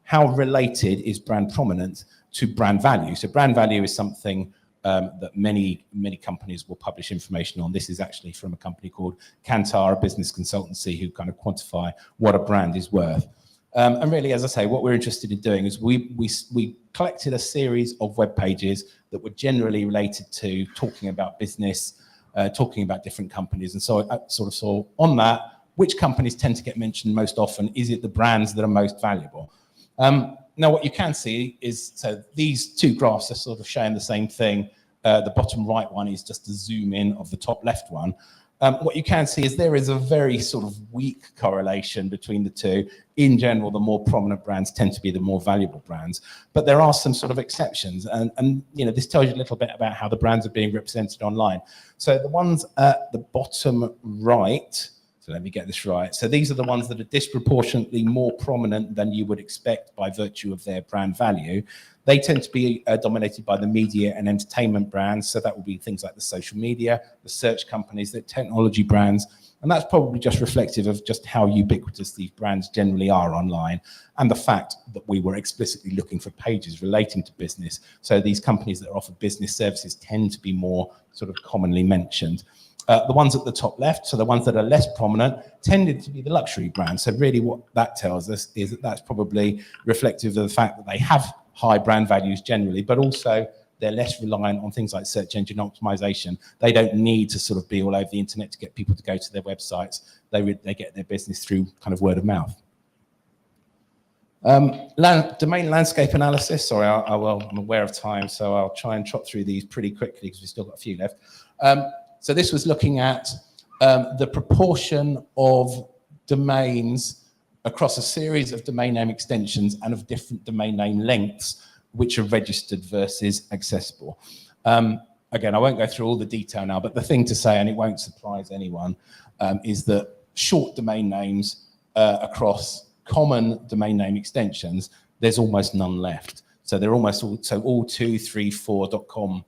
how related is brand prominence to brand value? So brand value is something that many companies will publish information on. This is actually from a company called Kantar, a business consultancy, who kind of quantify what a brand is worth. And really, as I say, what we're interested in doing is we collected a series of web pages that were generally related to talking about business, talking about different companies. And so I sort of saw on that, which companies tend to get mentioned most often? Is it the brands that are most valuable? Now, what you can see is, so these two graphs are sort of showing the same thing. The bottom right one is just a zoom in of the top left one. What you can see is there is a very sort of weak correlation between the two. In general, the more prominent brands tend to be the more valuable brands, but there are some sort of exceptions. And you know, this tells you a little bit about how the brands are being represented online. So the ones at the bottom right, so let me get this right. So these are the ones that are disproportionately more prominent than you would expect by virtue of their brand value. They tend to be dominated by the media and entertainment brands. So that will be things like the social media, the search companies, the technology brands. And that's probably just reflective of just how ubiquitous these brands generally are online, and the fact that we were explicitly looking for pages relating to business. So these companies that offer business services tend to be more sort of commonly mentioned. The ones at the top left, so the ones that are less prominent, tended to be the luxury brands. So really what that tells us is that that's probably reflective of the fact that they have high brand values generally, but also they're less reliant on things like search engine optimization. They don't need to sort of be all over the internet to get people to go to their websites. They get their business through kind of word of mouth. Domain landscape analysis. Sorry, I'm aware of time, so I'll try and trot through these pretty quickly because we've still got a few left. So this was looking at the proportion of domains across a series of domain name extensions and of different domain name lengths which are registered versus accessible. Again, I won't go through all the detail now, but the thing to say, and it won't surprise anyone, is that short domain names across common domain name extensions, there's almost none left. So they're almost all 234.com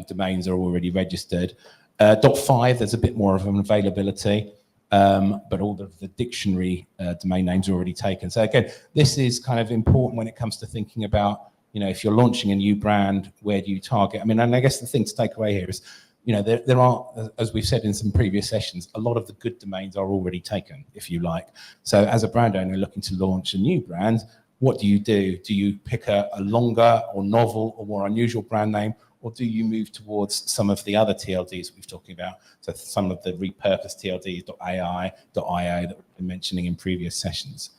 domains are already registered. .5, there's a bit more of an availability, but all of the dictionary domain names are already taken. So again, this is kind of important when it comes to thinking about, you know, if you're launching a new brand, where do you target? I mean, and I guess the thing to take away here is, you know, there are, as we've said in some previous sessions, a lot of the good domains are already taken, if you like. So as a brand owner looking to launch a new brand, what do you do? Do you pick a longer or novel or more unusual brand name, or do you move towards some of the other TLDs we've talking about? So some of the repurposed TLDs, .ai, .io that we've been mentioning in previous sessions.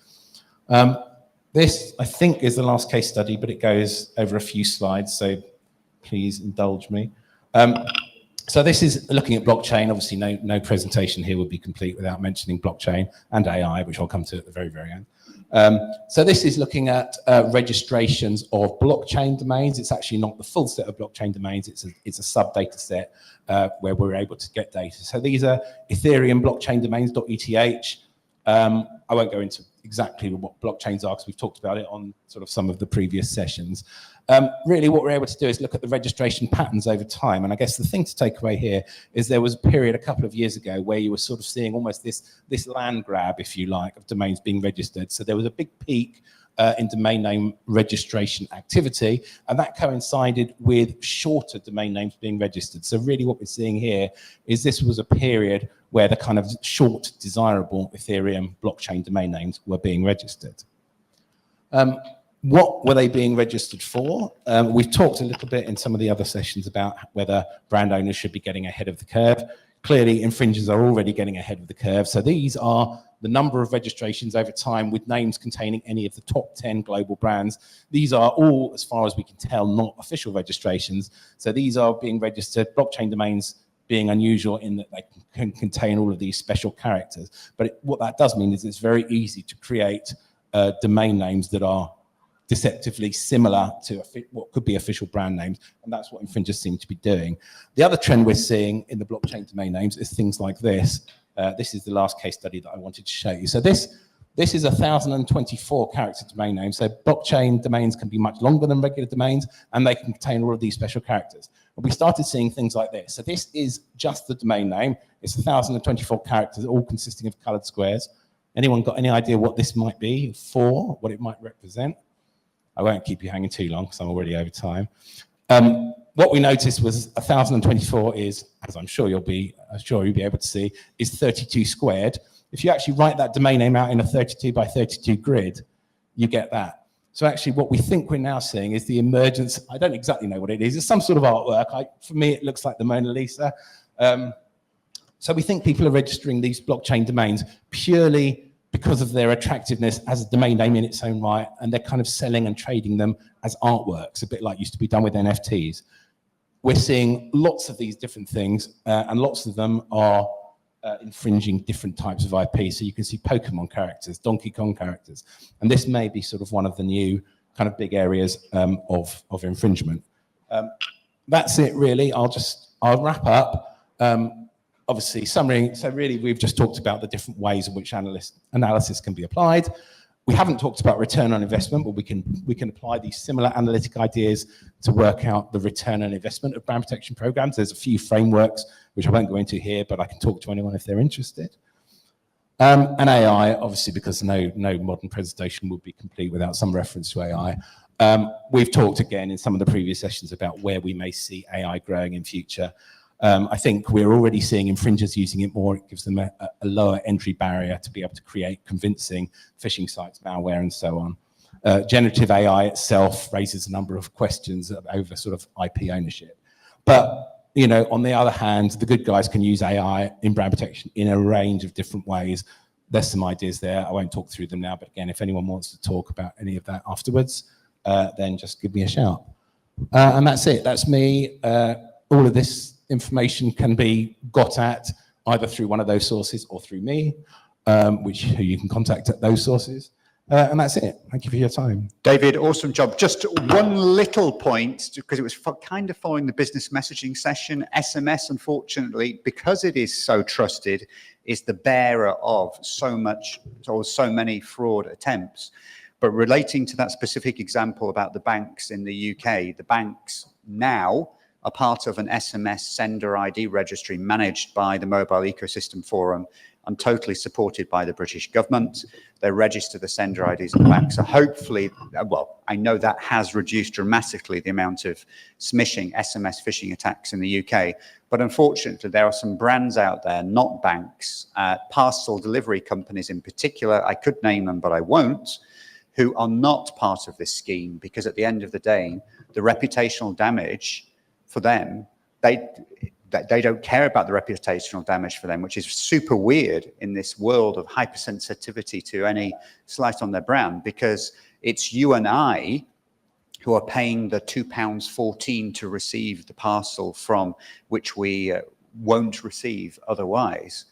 This, I think, is the last case study, but it goes over a few slides, so please indulge me. So this is looking at blockchain. Obviously, no presentation here would be complete without mentioning blockchain and AI, which I'll come to at the very, very end. So this is looking at registrations of blockchain domains. It's actually not the full set of blockchain domains. It's a sub-data set where we're able to get data. So these are Ethereum blockchain domains, .eth. I won't go into exactly what blockchains are because we've talked about it on sort of some of the previous sessions. Really what we're able to do is look at the registration patterns over time. And I guess the thing to take away here is there was a period a couple of years ago where you were sort of seeing almost this land grab, if you like, of domains being registered. So there was a big peak in domain name registration activity, and that coincided with shorter domain names being registered. So really what we're seeing here is this was a period where the kind of short, desirable Ethereum blockchain domain names were being registered. What were they being registered for? We've talked a little bit in some of the other sessions about whether brand owners should be getting ahead of the curve. Clearly, infringers are already getting ahead of the curve. So these are the number of registrations over time with names containing any of the top 10 global brands. These are all, as far as we can tell, not official registrations. So these are being registered, blockchain domains being unusual in that they can contain all of these special characters. But what that does mean is it's very easy to create domain names that are deceptively similar to what could be official brand names, and that's what infringers seem to be doing. The other trend we're seeing in the blockchain domain names is things like this. This is the last case study that I wanted to show you. So this is 1,024 character domain name. So blockchain domains can be much longer than regular domains, and they can contain all of these special characters. But we started seeing things like this. So this is just the domain name. It's 1,024 characters, all consisting of colored squares. Anyone got any idea what this might be for, what it might represent? I won't keep you hanging too long because I'm already over time. What we noticed was 1,024 is, as I'm sure you'll be able to see, is 32 squared. If you actually write that domain name out in a 32 by 32 grid, you get that. So actually what we think we're now seeing is the emergence, I don't exactly know what it is, it's some sort of artwork. For me, it looks like the Mona Lisa. So we think people are registering these blockchain domains purely because of their attractiveness as a domain name in its own right, and they're kind of selling and trading them as artworks, a bit like used to be done with NFTs. We're seeing lots of these different things, and lots of them are infringing different types of IP. So you can see Pokemon characters, Donkey Kong characters, and this may be sort of one of the new kind of big areas of infringement. That's it really. I'll wrap up. Obviously, summary. So really, we've just talked about the different ways in which analysis can be applied. We haven't talked about return on investment, but we can apply these similar analytic ideas to work out the return on investment of brand protection programs. There's a few frameworks, which I won't go into here, but I can talk to anyone if they're interested. And AI, obviously, because no modern presentation would be complete without some reference to AI. We've talked again in some of the previous sessions about where we may see AI growing in future. I think we're already seeing infringers using it more. It gives them a lower entry barrier to be able to create convincing phishing sites, malware, and so on. Generative AI itself raises a number of questions over sort of IP ownership. But, you know, on the other hand, the good guys can use AI in brand protection in a range of different ways. There's some ideas there. I won't talk through them now, but again, if anyone wants to talk about any of that afterwards, then just give me a shout. And that's it. That's me. All of this information can be got at either through one of those sources or through me, who you can contact at those sources. And that's it. Thank you for your time. David, awesome job. Just one little point, because it was kind of following the business messaging session. SMS, unfortunately, because it is so trusted, is the bearer of so many fraud attempts. But relating to that specific example about the banks in the UK, the banks now are part of an SMS sender ID registry managed by the Mobile Ecosystem Forum and totally supported by the British government. They register the sender IDs of the bank. So hopefully, well, I know that has reduced dramatically the amount of smishing, SMS phishing attacks in the UK. But unfortunately, there are some brands out there, not banks, parcel delivery companies in particular, I could name them, but I won't, who are not part of this scheme, because at the end of the day, the reputational damage for them, they don't care about the reputational damage for them, which is super weird in this world of hypersensitivity to any slight on their brand, because it's you and I who are paying the £2.14 to receive the parcel from which we won't receive otherwise.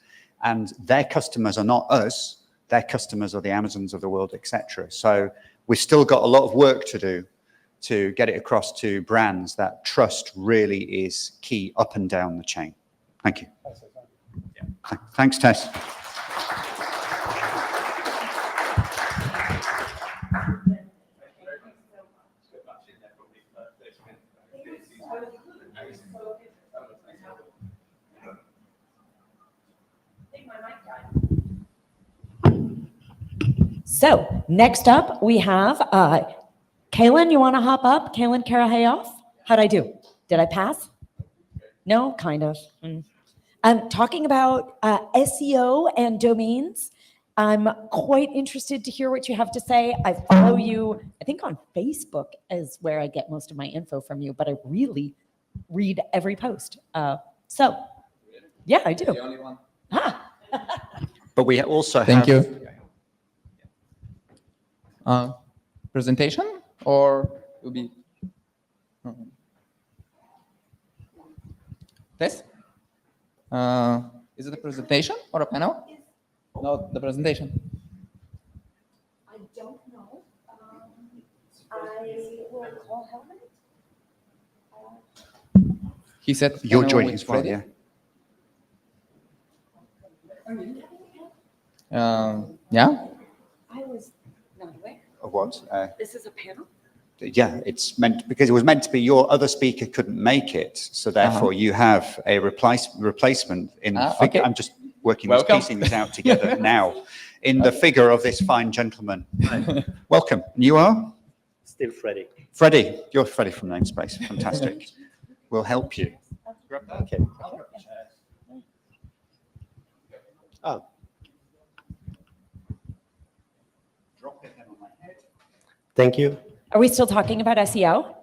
And their customers are not us, their customers are the Amazons of the world, etc. So we've still got a lot of work to do to get it across to brands that trust really is key up and down the chain. Thank you. Thanks, Tess. So next up, we have Kaylin. You want to hop up? Kaylin Karahayoff? How'd I do? Did I pass? No, kind of. I'm talking about SEO and domains. I'm quite interested to hear what you have to say. I follow you, I think on Facebook is where I get most of my info from you, but I really read every post. So, yeah, I do. The only one. But we also Thank have... you. Presentation or will be this? Is it a presentation or a panel? No, the presentation. I don't know. I will call Helmut. He said You're panel joining with as well, Freddie. Yeah. I was not aware. Of what? This is a panel? Yeah, it's meant, because it was meant to be your other speaker couldn't make it, so therefore you have a replacement in the figure. Okay. I'm just working, piecing this out together now, in the figure of this fine gentleman. Welcome. You are? Still Freddie. Freddie. You're Freddie from Namespace. Fantastic. We'll help you. Okay. Oh. Thank you. Are we still talking about SEO?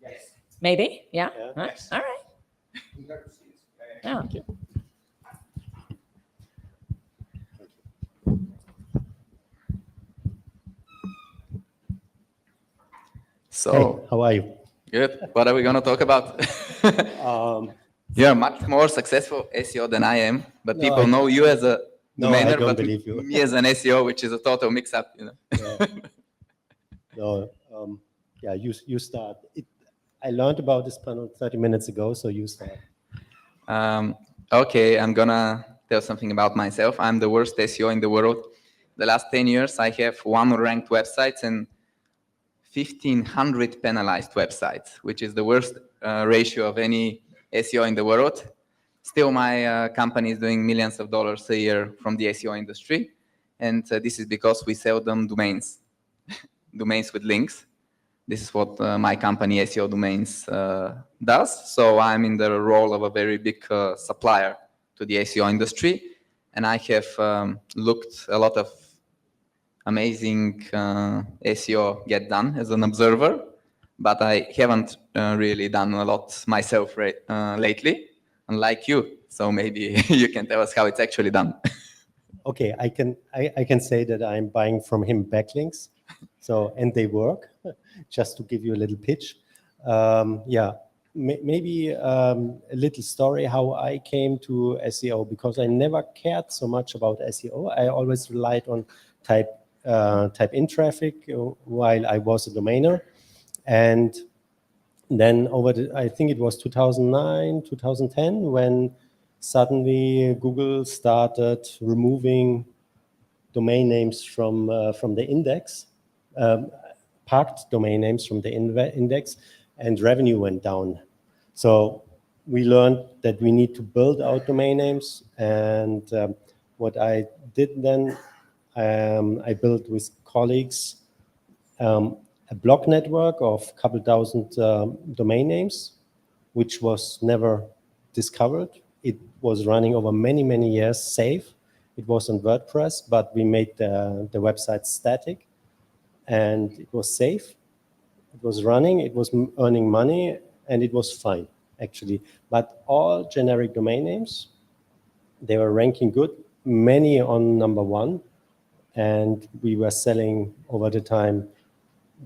Yes. Maybe? Yeah? Yeah. Huh? Yes. All right. Oh. Thank you. So, hey, how are you? Good. What are we going to talk about? You're much more successful SEO than I am, but No, people know you as a domainer, I don't but believe you. me as an SEO, which is a total mix-up, you know. Yeah. No, yeah, you start. I learned about this panel 30 minutes ago, so you start. Okay, I'm gonna tell something about myself. I'm the worst SEO in the world. The last 10 years, I have 1 ranked websites and 1,500 penalized websites, which is the worst ratio of any SEO in the world. Still, my company is doing millions of dollars a year from the SEO industry. And this is because we sell them domains, domains with links. This is what my company, SEO Domains, does. So I'm in the role of a very big supplier to the SEO industry. And I have looked a lot of amazing SEO get done as an observer, but I haven't really done a lot myself lately, unlike you. So maybe you can tell us how it's actually done. Okay, I can say that I'm buying from him backlinks, so and they work. Just to give you a little pitch, yeah, maybe a little story how I came to SEO, because I never cared so much about SEO. I always relied on type in traffic while I was a domainer, and then I think it was 2009, 2010 when suddenly Google started removing domain names from the index, parked domain names from the index, and revenue went down. So we learned that we need to build out domain names, and what I did then, I built with colleagues a blog network of a couple thousand domain names, which was never discovered. It was running over many, many years safe. It was on WordPress, but we made the website static. and it was safe. It was running, it was earning money, and it was fine, actually. But all generic domain names, they were ranking good, many on number 1, and we were selling over the time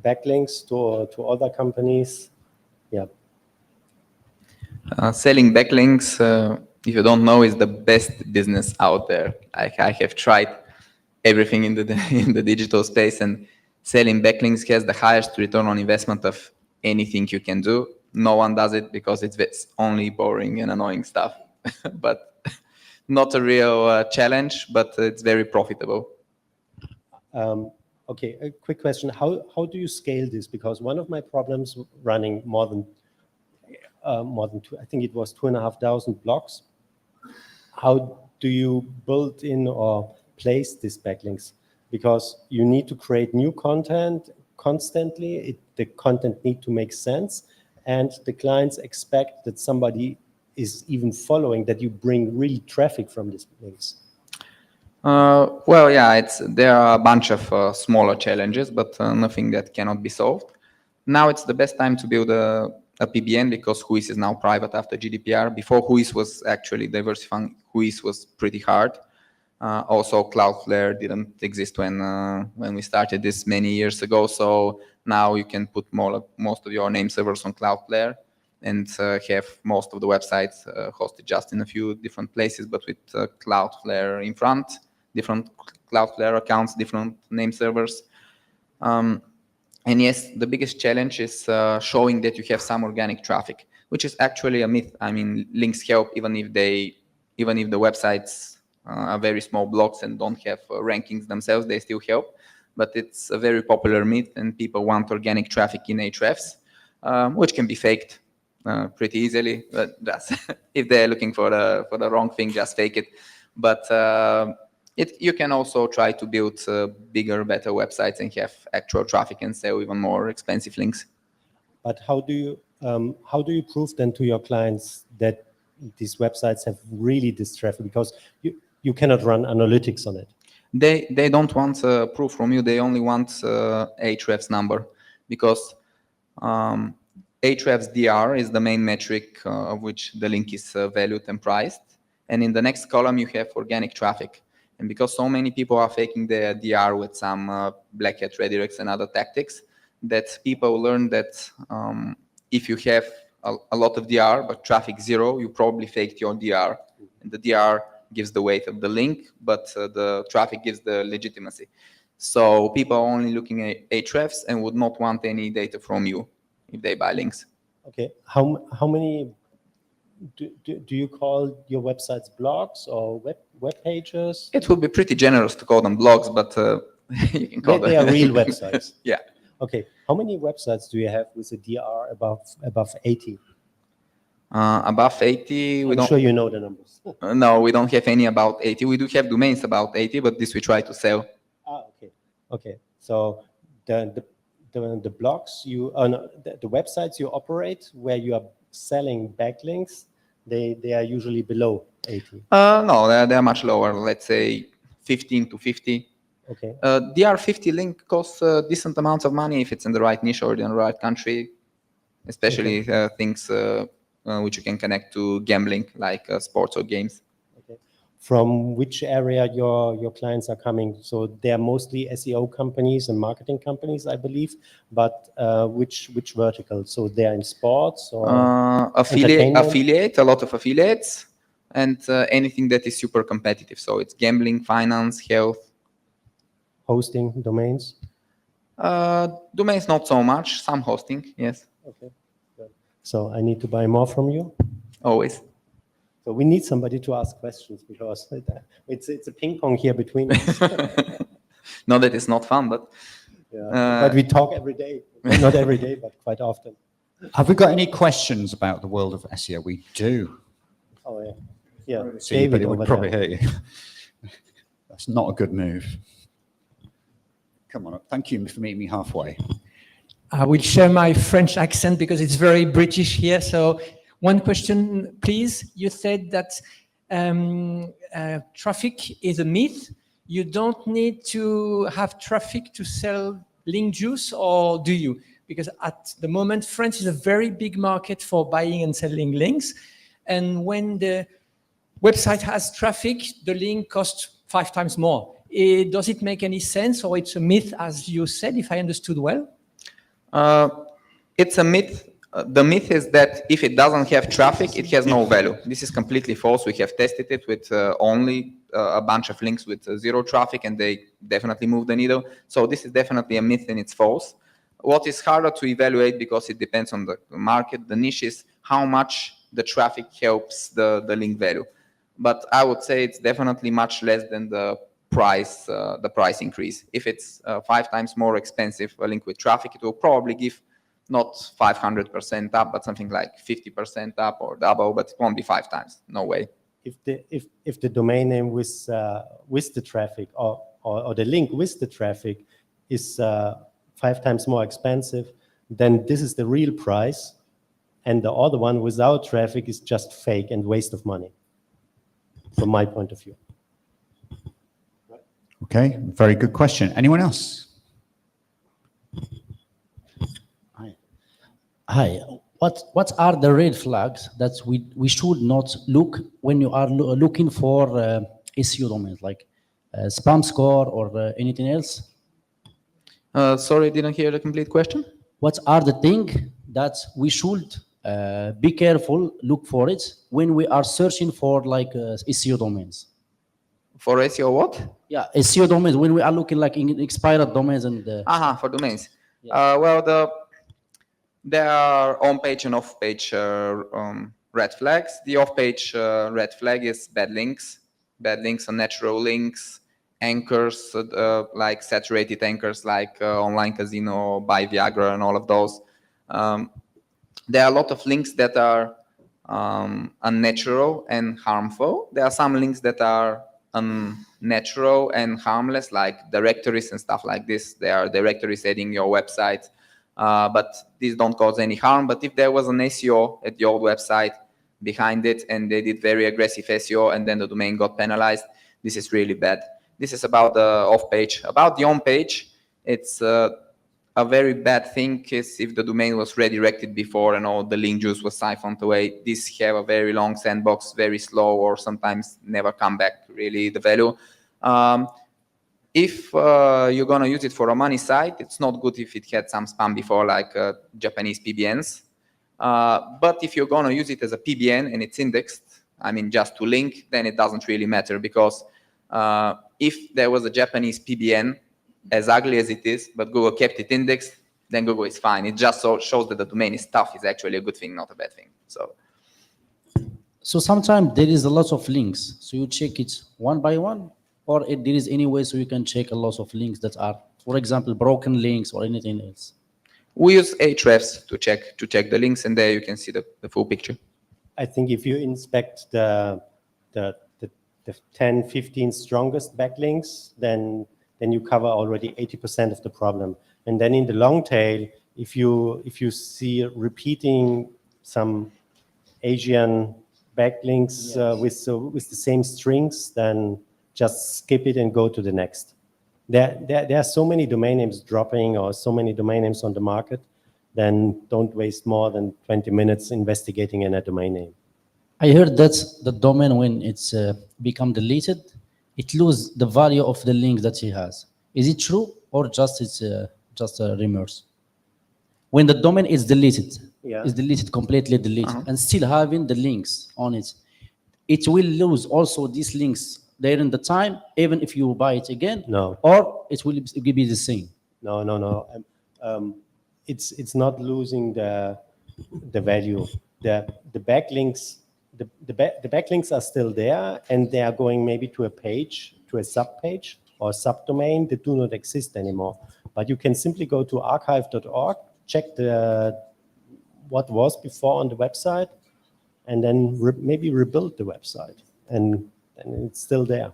backlinks to other companies. Yeah. Selling backlinks, if you don't know, is the best business out there. I have tried everything in the in the digital space, and selling backlinks has the highest return on investment of anything you can do. No one does it because it's only boring and annoying stuff, but not a real challenge, but it's very profitable. Okay, a quick question. How do you scale this? Because one of my problems running more than two, I think it was 2,500 blocks. How do you build in or place these backlinks? Because you need to create new content constantly. The content need to make sense, and the clients expect that somebody is even following, that you bring real traffic from these links. Well, yeah, there are a bunch of smaller challenges, but nothing that cannot be solved. Now it's the best time to build a PBN because Whois is now private after GDPR. Before Whois was actually diversifying, Whois was pretty hard. Also, Cloudflare didn't exist when we started this many years ago. So now you can put most of your name servers on Cloudflare and have most of the websites hosted just in a few different places, but with Cloudflare in front, different Cloudflare accounts, different name servers. And yes, the biggest challenge is showing that you have some organic traffic, which is actually a myth. I mean, links help even if the websites are very small blocks and don't have rankings themselves, they still help. But it's a very popular myth, and people want organic traffic in hrefs, which can be faked pretty easily. But just if they're looking for the wrong thing, just fake it. But you can also try to build bigger, better websites and have actual traffic and sell even more expensive links. But how do you prove then to your clients that these websites have really this traffic? Because you cannot run analytics on it. They don't want proof from you. They only want Ahrefs number, because Ahrefs DR is the main metric of which the link is valued and priced. And in the next column, you have organic traffic. And because so many people are faking their DR with some black hat redirects and other tactics, that people learn that if you have a lot of DR but traffic 0, you probably faked your DR. And the DR gives the weight of the link, but the traffic gives the legitimacy. So people are only looking at Ahrefs and would not want any data from you if they buy links. Okay, how many do you call your websites blogs or web pages? It would be pretty generous to call them blogs, but you can call them. They are real websites. Yeah. Okay, how many websites do you have with a DR above 80? Above 80, I'm sure you know the numbers. No, we don't have any about 80. We do have domains about 80, but this we try to sell. Okay. So the blogs the websites you operate where you are selling backlinks, they are usually below 80. No, they're much lower. Let's say 15 to 50. Okay. DR50 link costs decent amounts of money if it's in the right niche or in the right country, especially things which you can connect to gambling, like sports or games. Okay. From which area your clients are coming? So they are mostly SEO companies and marketing companies, I believe. But which vertical? So they are in sports or affiliate, a lot of affiliates, and anything that is super competitive. So it's gambling, finance, health. Hosting, domains? Domains not so much. Some hosting, yes. Okay. So I need to buy more from you? Always. So we need somebody to ask questions, because it's a ping pong here between us. Not that it's not fun, but... but we talk every day. Not every day, but quite often. Have we got any questions about the world of SEO? We do. Oh, yeah. Yeah, See, but it would probably hurt you. That's not a good move. Come on up. Thank you for meeting me halfway. I will share my French accent because it's very British here. So one question, please. You said that traffic is a myth. You don't need to have traffic to sell link juice, or do you? Because at the moment, France is a very big market for buying and selling links. And when the website has traffic, the link costs 5 times more. Does it make any sense, or it's a myth, as you said, if I understood well? It's a myth. The myth is that if it doesn't have traffic, it has no value. This is completely false. We have tested it with only a bunch of links with 0 traffic, and they definitely move the needle. So this is definitely a myth, and it's false. What is harder to evaluate, because it depends on the market, the niche, is how much the traffic helps the link value. But I would say it's definitely much less than the price increase. If it's 5 times more expensive a link with traffic, it will probably give not 500% up, but something like 50% up or double, but it won't be 5 times. No way. If the domain name with the traffic or the link with the traffic is 5 times more expensive, then this is the real price, and the other one without traffic is just fake and waste of money, from my point of view. Okay, very good question. Anyone else? Hi. What are the red flags that we should not look when you are looking for SEO domains, like spam score or anything else? Sorry, I didn't hear the complete question. What are the things that we should be careful, look for it when we are searching for like SEO domains? For SEO what? Yeah, SEO domains, when we are looking like in expired domains and... for domains. Yeah. Well, there are on-page and off-page red flags. The off-page red flag is bad links on natural links, anchors like saturated anchors like online casino, buy Viagra, and all of those. There are a lot of links that are unnatural and harmful. There are some links that are unnatural and harmless, like directories and stuff like this. They are directories adding your website, but these don't cause any harm. But if there was an SEO at the old website behind it, and they did very aggressive SEO, and then the domain got penalized, this is really bad. This is about the off-page. About the on-page, it's a very bad thing is if the domain was redirected before and all the link juice was siphoned away. These have a very long sandbox, very slow, or sometimes never come back really the value. If you're going to use it for a money site, it's not good if it had some spam before, like Japanese PBNs. But if you're going to use it as a PBN and it's indexed, I mean, just to link, then it doesn't really matter, because if there was a Japanese PBN, as ugly as it is, but Google kept it indexed, then Google is fine. It just shows that the domain is tough is actually a good thing, not a bad thing. So sometimes there is a lot of links. So you check it one by one, or there is any way so you can check a lot of links that are, for example, broken links or anything else? We use Ahrefs to check the links, and there you can see the full picture. I think if you inspect the 10, 15 strongest backlinks, then you cover already 80% of the problem. And then in the long tail, if you see repeating some Asian backlinks with the same strings, then just skip it and go to the next. There are so many domain names dropping, or so many domain names on the market, then don't waste more than 20 minutes investigating in a domain name. I heard that the domain, when it's become deleted, it loses the value of the link that it has. Is it true, or it's just a rumors? When the domain is deleted, is deleted, completely deleted, and still having the links on it, it will lose also these links there in the time, even if you buy it again? No. Or it will be the same? No. It's not losing the value. The backlinks. The backlinks are still there, and they are going maybe to a page, to a sub-page or a subdomain that do not exist anymore. But you can simply go to archive.org, check what was before on the website, and then maybe rebuild the website, and it's still there.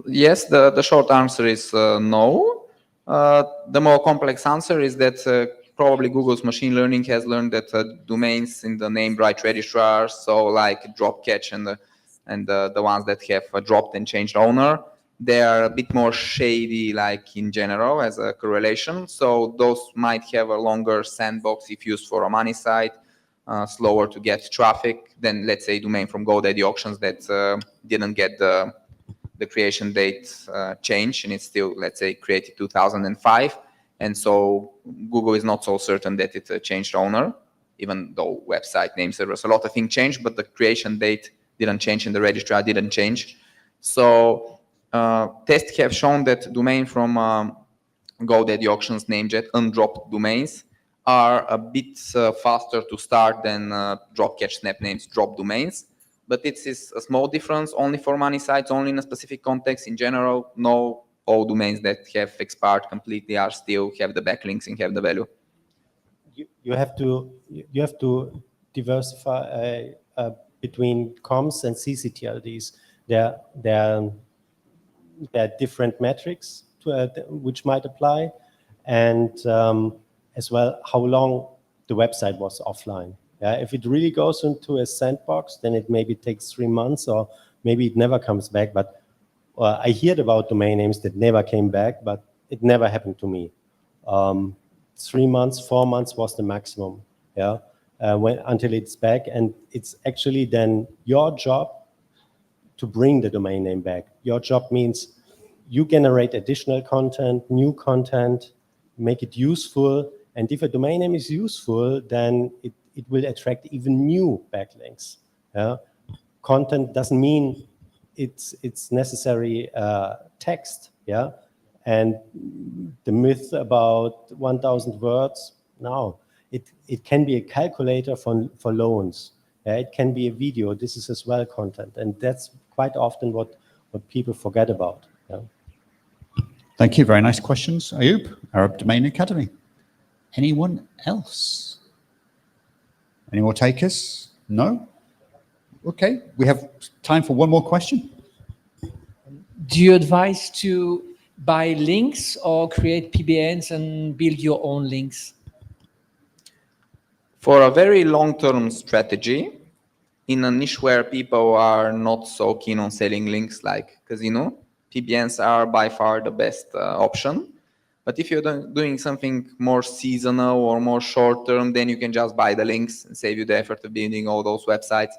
Yes, the short answer is no. The more complex answer is that probably Google's machine learning has learned that domains in the named right registrars, so like drop catch and the ones that have dropped and changed owner, they are a bit more shady, like in general, as a correlation. So those might have a longer sandbox if used for a money site, slower to get traffic than, let's say, domain from GoDaddy auctions that didn't get the creation date change, and it's still, let's say, created 2005. And so Google is not so certain that it changed owner, even though website name servers, a lot of things changed, but the creation date didn't change and the registrar didn't change. So tests have shown that domain from GoDaddy auctions named undropped domains are a bit faster to start than drop catch snap names drop domains. But it's a small difference only for money sites, only in a specific context. In general, no, all domains that have expired completely are still have the backlinks and have the value. You have to diversify between comms and CCTLDs. There are different metrics which might apply, and as well how long the website was offline. If it really goes into a sandbox, then it maybe takes 3 months, or maybe it never comes back. But I heard about domain names that never came back, but it never happened to me. 3 months, 4 months was the maximum, until it's back. And it's actually then your job to bring the domain name back. Your job means you generate additional content, new content, make it useful. And if a domain name is useful, then it will attract even new backlinks. Content doesn't mean it's necessary text. And the myth about 1,000 words, no, it can be a calculator for loans. It can be a video. This is as well content, and that's quite often what people forget about. Thank you. Very nice questions, Ayub, Arab Domain Academy. Anyone else? Any more takers? No? Okay, we have time for one more question. Do you advise to buy links or create PBNs and build your own links? For a very long-term strategy, in a niche where people are not so keen on selling links like casino, PBNs are by far the best option. But if you're doing something more seasonal or more short-term, then you can just buy the links and save you the effort of building all those websites.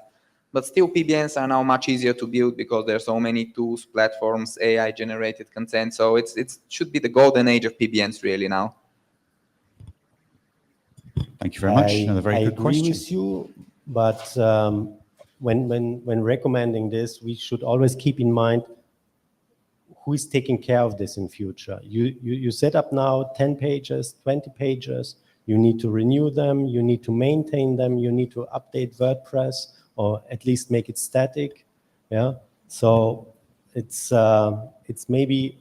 But still, PBNs are now much easier to build because there are so many tools, platforms, AI-generated content. So it should be the golden age of PBNs really now. Thank you very much. Another very good question. I agree with you, but when recommending this, we should always keep in mind who is taking care of this in future. You set up now 10 pages, 20 pages. You need to renew them. You need to maintain them. You need to update WordPress, or at least make it static. So it's maybe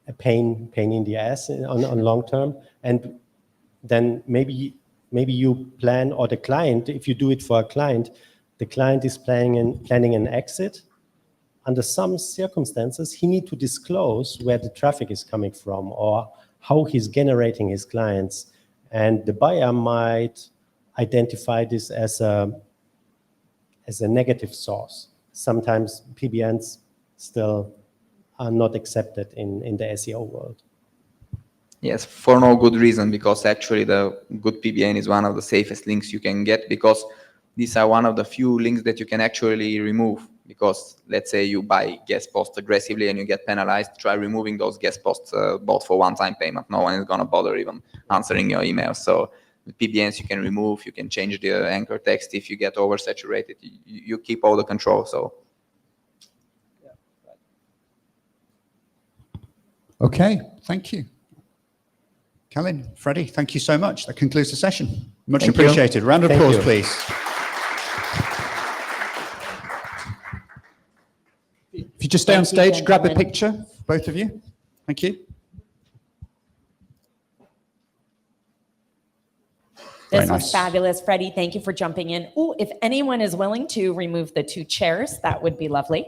a pain in the ass on long term. And then maybe you plan, or the client, if you do it for a client, the client is planning an exit. Under some circumstances, he needs to disclose where the traffic is coming from or how he's generating his clients. And the buyer might identify this as a negative source. Sometimes PBNs still are not accepted in the SEO world. Yes, for no good reason, because actually the good PBN is one of the safest links you can get, because these are one of the few links that you can actually remove. Because let's say you buy guest posts aggressively and you get penalized, try removing those guest posts bought for one-time payment. No one is going to bother even answering your emails. So with PBNs you can remove, you can change the anchor text if you get oversaturated. You keep all the control. So. Okay, thank you. Colin, Freddie, thank you so much. That concludes the session. Much appreciated. Round of applause, please. If you just stay on stage, grab a picture, both of you. Thank you. This was fabulous. Freddie, thank you for jumping in. Oh, if anyone is willing to remove the 2 chairs, that would be lovely.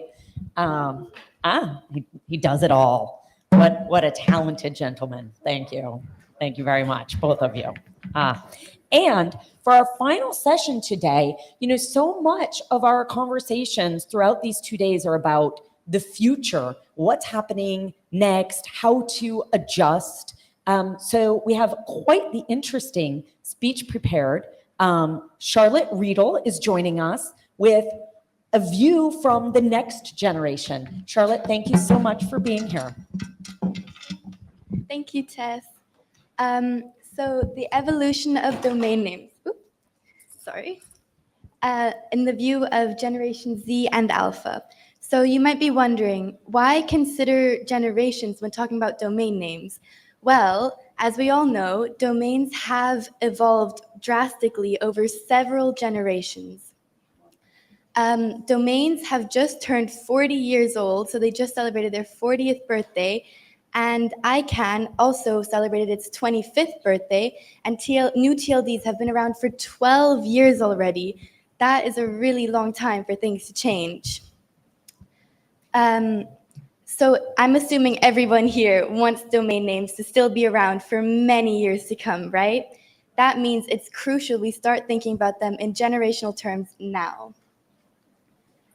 He does it all. What a talented gentleman. Thank you. Thank you very much, both of you. And for our final session today, so much of our conversations throughout these 2 days are about the future, what's happening next, how to adjust. So we have quite the interesting speech prepared. Charlotte Riedel is joining us with a view from the next generation. Charlotte, thank you so much for being here. Thank you, Tess. So the evolution of domain names. Oops, sorry. In the view of Generation Z and Alpha. So you might be wondering, why consider generations when talking about domain names? Well, as we all know, domains have evolved drastically over several generations. Domains have just turned 40 years old, so they just celebrated their 40th birthday, and ICANN also celebrated its 25th birthday, and new TLDs have been around for 12 years already. That is a really long time for things to change. So I'm assuming everyone here wants domain names to still be around for many years to come, right? That means it's crucial we start thinking about them in generational terms now.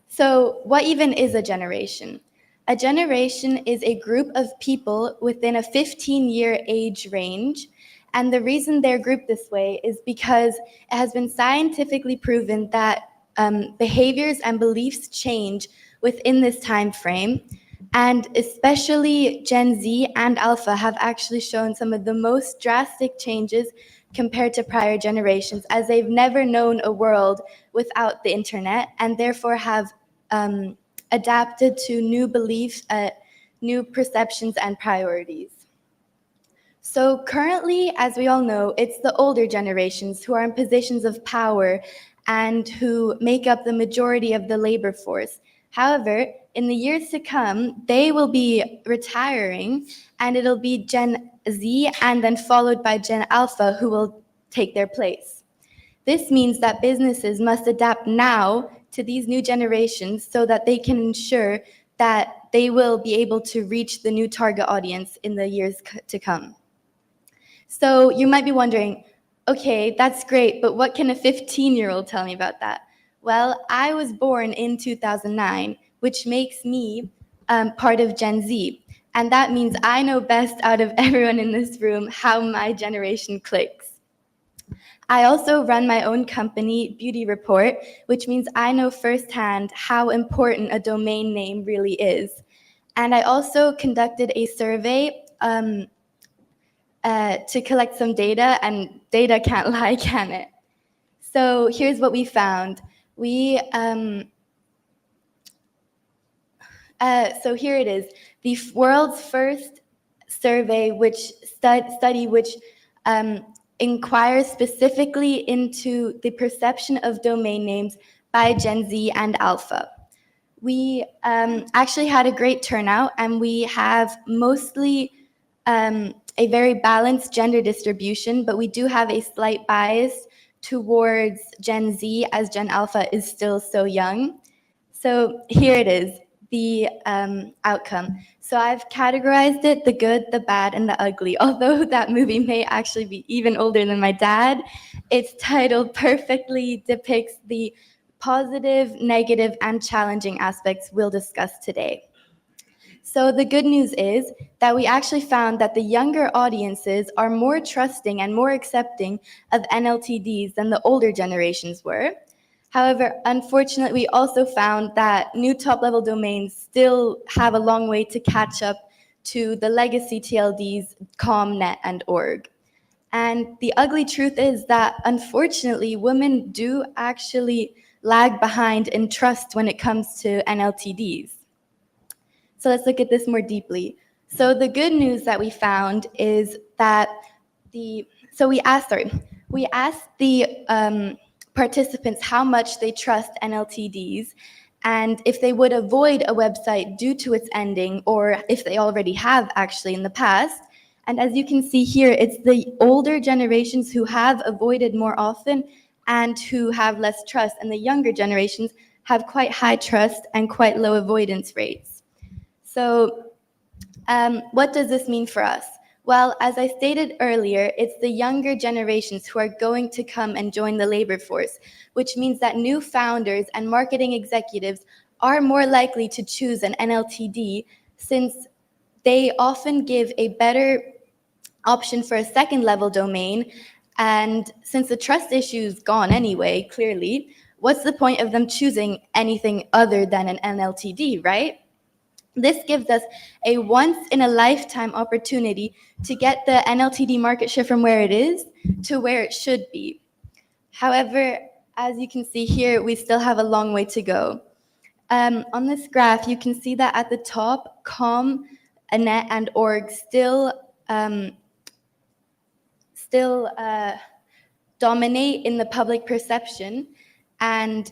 So what even is a generation? A generation is a group of people within a 15-year age range. And the reason they're grouped this way is because it has been scientifically proven that behaviors and beliefs change within this time frame. And especially Gen Z and Alpha have actually shown some of the most drastic changes compared to prior generations, as they've never known a world without the internet, and therefore have adapted to new beliefs, new perceptions and priorities. So currently, as we all know, it's the older generations who are in positions of power and who make up the majority of the labor force. However, in the years to come, they will be retiring, and it'll be Gen Z and then followed by Gen Alpha who will take their place. This means that businesses must adapt now to these new generations so that they can ensure that they will be able to reach the new target audience in the years to come. So you might be wondering, okay, that's great, but what can a 15-year-old tell me about that? Well, I was born in 2009, which makes me part of Gen Z. And that means I know best out of everyone in this room how my generation clicks. I also run my own company, Beauty Report, which means I know firsthand how important a domain name really is. And I also conducted a survey to collect some data, and data can't lie, can it? So here's what we found. So here it is, the world's first survey study which inquires specifically into the perception of domain names by Gen Z and Alpha. We actually had a great turnout, and we have mostly a very balanced gender distribution, but we do have a slight bias towards Gen Z, as Gen Alpha is still so young. So here it is, the outcome. So I've categorized it, the good, the bad, and the ugly. Although that movie may actually be even older than my dad, its title perfectly depicts the positive, negative, and challenging aspects we'll discuss today. So the good news is that we actually found that the younger audiences are more trusting and more accepting of NLTDs than the older generations were. However, unfortunately, we also found that new top-level domains still have a long way to catch up to the legacy TLDs, .com, .net, and .org. And the ugly truth is that, unfortunately, women do actually lag behind in trust when it comes to NLTDs. So let's look at this more deeply. So the good news that we found is that we asked the participants how much they trust NLTDs and if they would avoid a website due to its ending, or if they already have actually in the past. And as you can see here, it's the older generations who have avoided more often and who have less trust, and the younger generations have quite high trust and quite low avoidance rates. So what does this mean for us? Well, as I stated earlier, it's the younger generations who are going to come and join the labor force, which means that new founders and marketing executives are more likely to choose an NLTD since they often give a better option for a second level domain. And since the trust issue is gone anyway, clearly, what's the point of them choosing anything other than an NLTD, right? This gives us a once-in-a-lifetime opportunity to get the NLTD market share from where it is to where it should be. However, as you can see here, we still have a long way to go. On this graph, you can see that at the top, com, net, and org still dominate in the public perception, and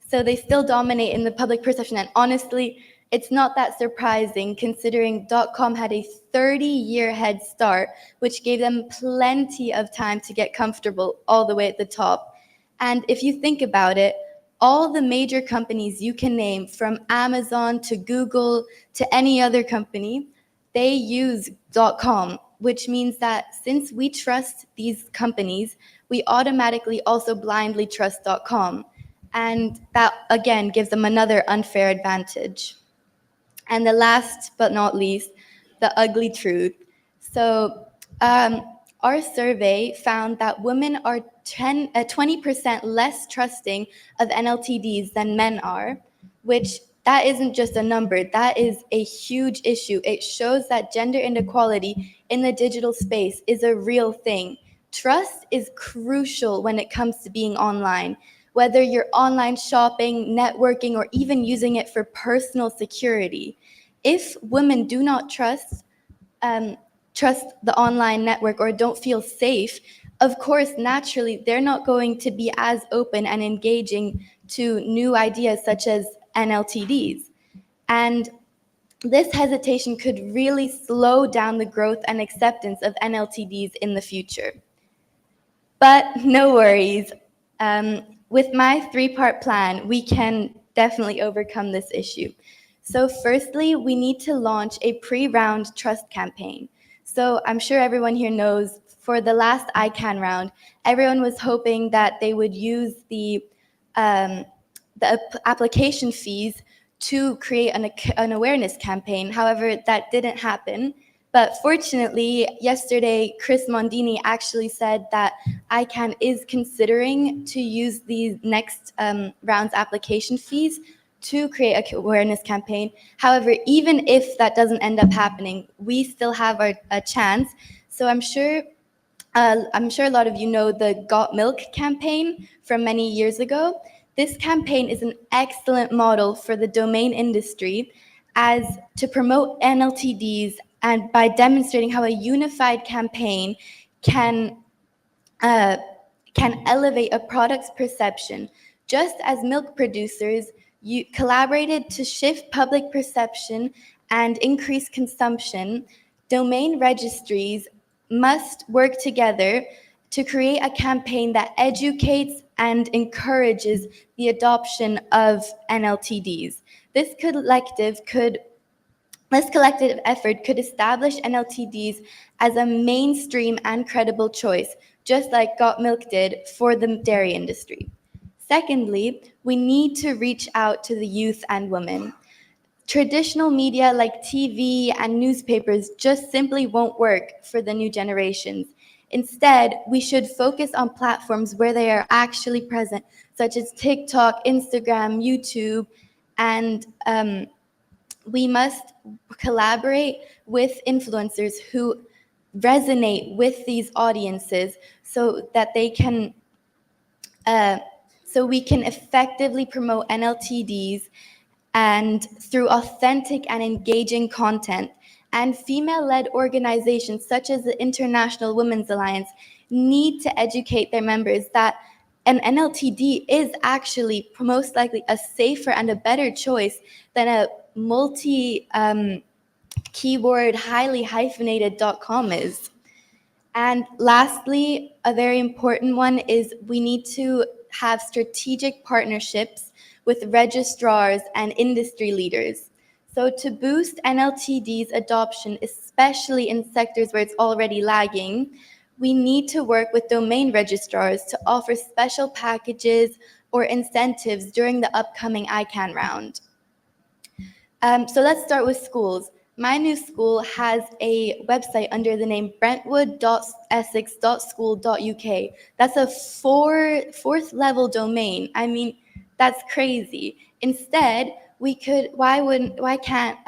so they still dominate in the public perception. And honestly, it's not that surprising considering .com had a 30-year head start, which gave them plenty of time to get comfortable all the way at the top. And if you think about it, all the major companies you can name, from Amazon to Google to any other company, they use .com, which means that since we trust these companies, we automatically also blindly trust .com. And that, again, gives them another unfair advantage. And the last but not least, the ugly truth. So our survey found that women are 20% less trusting of NLTDs than men are, which that isn't just a number, that is a huge issue. It shows that gender inequality in the digital space is a real thing. Trust is crucial when it comes to being online. Whether you're online shopping, networking, or even using it for personal security. If women do not trust the online network or don't feel safe, of course, naturally, they're not going to be as open and engaging to new ideas such as NLTDs. And this hesitation could really slow down the growth and acceptance of NLTDs in the future. But no worries. With my three-part plan, we can definitely overcome this issue. So firstly, we need to launch a pre-round trust campaign. So I'm sure everyone here knows for the last ICANN round, everyone was hoping that they would use the application fees to create an awareness campaign. However, that didn't happen. But fortunately, yesterday, Chris Mondini actually said that ICANN is considering to use these next round's application fees to create an awareness campaign. However, even if that doesn't end up happening, we still have a chance. So I'm sure a lot of you know the Got Milk campaign from many years ago. This campaign is an excellent model for the domain industry as to promote NLTDs, and by demonstrating how a unified campaign can elevate a product's perception. Just as milk producers collaborated to shift public perception and increase consumption, domain registries must work together to create a campaign that educates and encourages the adoption of NLTDs. This collective effort could establish NLTDs as a mainstream and credible choice, just like Got Milk did for the dairy industry. Secondly, we need to reach out to the youth and women. Traditional media like TV and newspapers just simply won't work for the new generations. Instead, we should focus on platforms where they are actually present, such as TikTok, Instagram, YouTube, and we must collaborate with influencers who resonate with these audiences so that they can, so we can effectively promote NLTDs and through authentic and engaging content. And female-led organizations such as the International Women's Alliance need to educate their members that an NLTD is actually most likely a safer and a better choice than a multi-keyword, highly hyphenated .com is. And lastly, a very important one is we need to have strategic partnerships with registrars and industry leaders. So to boost NLTD's adoption, especially in sectors where it's already lagging, we need to work with domain registrars to offer special packages, or incentives during the upcoming ICANN round. So let's start with schools. My new school has a website under the name brentwood.essex.school.uk. That's a fourth level domain. I mean, that's crazy. Instead, why can't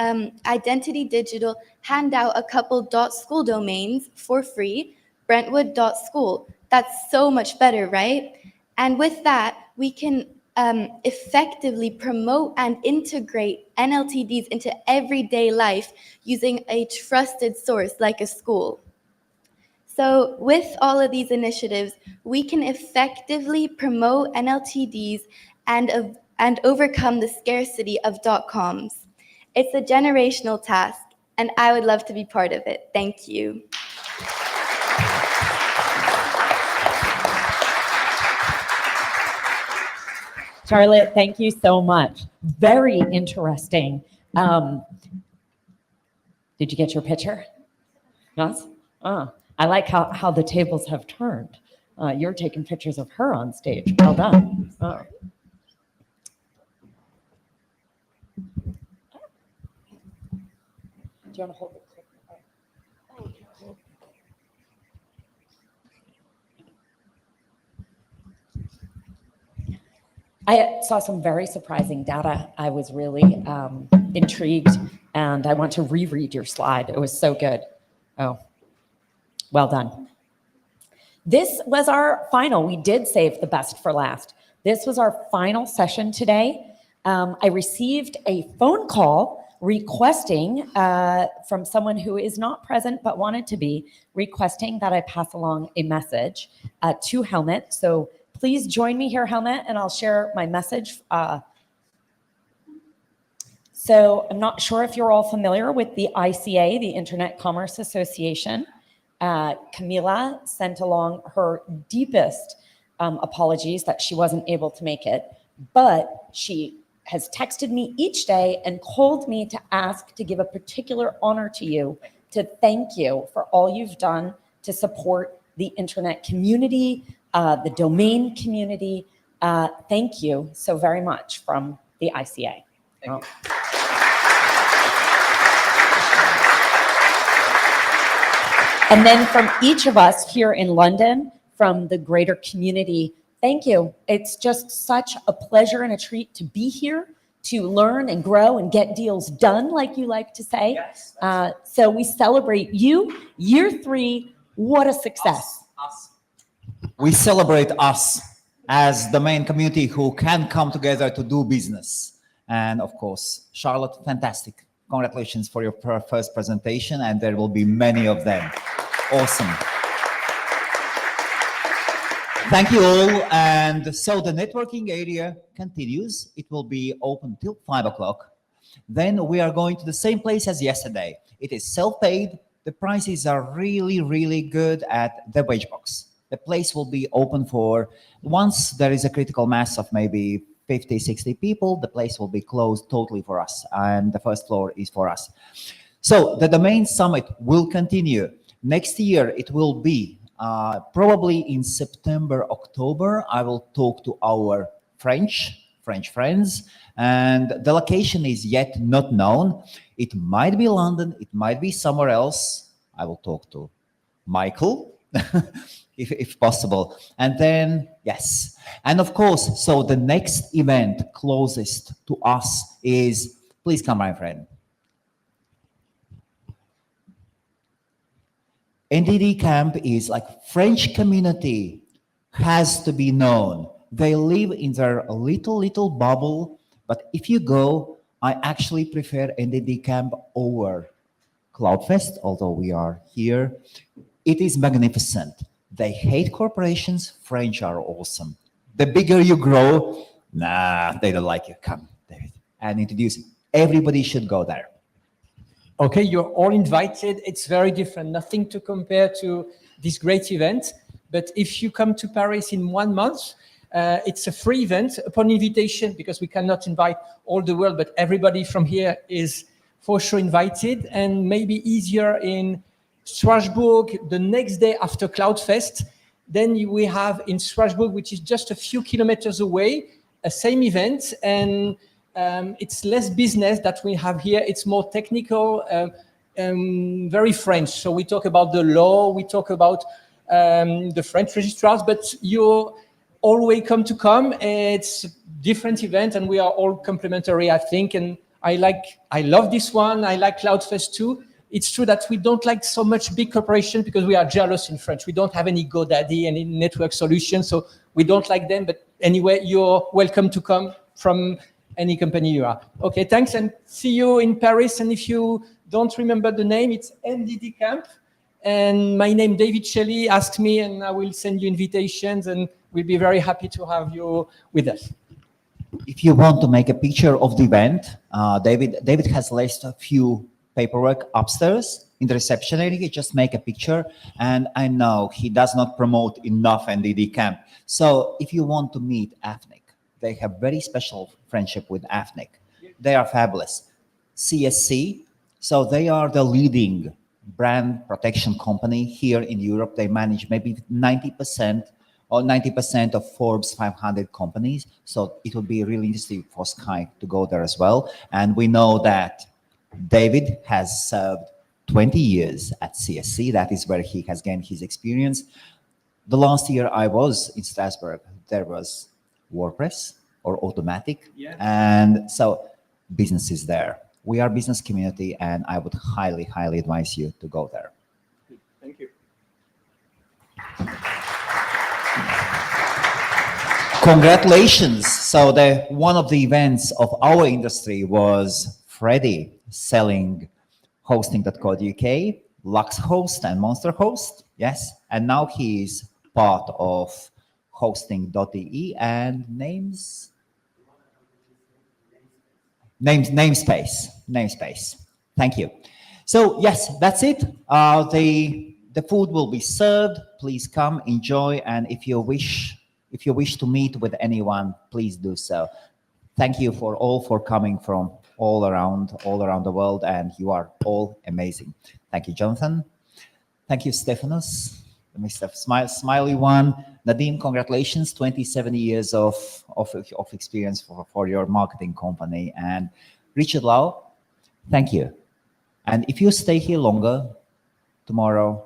Identity Digital hand out a couple .school domains for free? Brentwood.school. That's so much better, right? And with that, we can effectively promote and integrate NLTDs into everyday life using a trusted source like a school. So with all of these initiatives, we can effectively promote NLTDs and overcome the scarcity of .coms. It's a generational task, and I would love to be part of it. Thank you. Charlotte, thank you so much. Very interesting. Did you get your picture? Yes? I like how the tables have turned. You're taking pictures of her on stage. Well done. Do you want to hold it? I saw some very surprising data. I was really intrigued, and I want to reread your slide. It was so good. Oh, well done. This was our final. We did save the best for last. This was our final session today. I received a phone call requesting from someone who is not present but wanted to be, requesting that I pass along a message to Helmut. So please join me here, Helmut, and I'll share my message. So I'm not sure if you're all familiar with the ICA, the Internet Commerce Association. Camila sent along her deepest apologies that she wasn't able to make it, but she has texted me each day and called me to ask to give a particular honor to you, to thank you for all you've done to support the internet community, the domain community. Thank you so very much from the ICA. Thank you. And then from each of us here in London, from the greater community, thank you. It's just such a pleasure and a treat to be here, to learn and grow and get deals done, like you like to say. Yes, so we celebrate you, year 3, what a success. Us. We celebrate us as the main community who can come together to do business. And of course, Charlotte, fantastic. Congratulations for your first presentation, and there will be many of them. Awesome. Thank you all. And so the networking area continues. It will be open till 5 o'clock. Then we are going to the same place as yesterday. It is self-paid. The prices are really, really good at the wage box. The place will be open for, once there is a critical mass of maybe 50, 60 people, the place will be closed totally for us. And the first floor is for us. So the domain summit will continue. Next year, it will be probably in September, October. I will talk to our French friends, and the location is yet not known. It might be London, it might be somewhere else. I will talk to Michael, if possible. And then, yes. And of course, so the next event closest to us is, please come, my friend. NDD Camp is like French community has to be known. They live in their little bubble, but if you go, I actually prefer NDD Camp over CloudFest, although we are here. It is magnificent. They hate corporations. French are awesome. The bigger you grow, nah, they don't like you. Come, David, and introduce you. Everybody should go there. Okay, you're all invited. It's very different. Nothing to compare to this great event. But if you come to Paris in 1 month, it's a free event upon invitation, because we cannot invite all the world, but everybody from here is for sure invited. And maybe easier in Strasbourg, the next day after CloudFest, Then we have in Strasbourg, which is just a few kilometers away, a same event, and it's less business that we have here. It's more technical, very French. So we talk about the law, we talk about the French registrars, but you're all welcome to come. It's a different event, and we are all complementary, I think. And I love this one. I like CloudFest too. It's true that we don't like so much big corporation because we are jealous in French. We don't have any GoDaddy, any network solution, so we don't like them. But anyway, you're welcome to come from any company you are. Okay, thanks, and see you in Paris. And if you don't remember the name, it's NDD Camp. And my name, David Shelley, ask me, and I will send you invitations, and we'll be very happy to have you with us. If you want to make a picture of the event, David has left a few paperwork upstairs in the reception area. Just make a picture, and I know he does not promote enough NDD Camp. So if you want to meet AFNIC, they have very special friendship with AFNIC. They are fabulous. CSC, so they are the leading brand protection company here in Europe. They manage maybe 90% or 90% of Forbes 500 companies. So it would be really interesting for Sky to go there as well. And we know that David has served 20 years at CSC. That is where he has gained his experience. The last year I was in Strasbourg, there was WordPress or Automatic. Yeah. And so business is there. We are business community, and I would highly, highly advise you to go there. Thank you. Congratulations. So one of the events of our industry was Freddie selling hosting.co.uk, Lux Host and Monster Host. Yes. And now he is part of hosting.de and namespace. Thank you. So yes, that's it. The food will be served. Please come, enjoy, and if you wish to meet with anyone, please do so. Thank you for coming from all around the world, and you are all amazing. Thank you, Jonathan. Thank you, Stephanos, Mr. Smiley one. Nadim, congratulations, 27 years of experience for your marketing company. And Richard Lau, thank you. And if you stay here longer, tomorrow,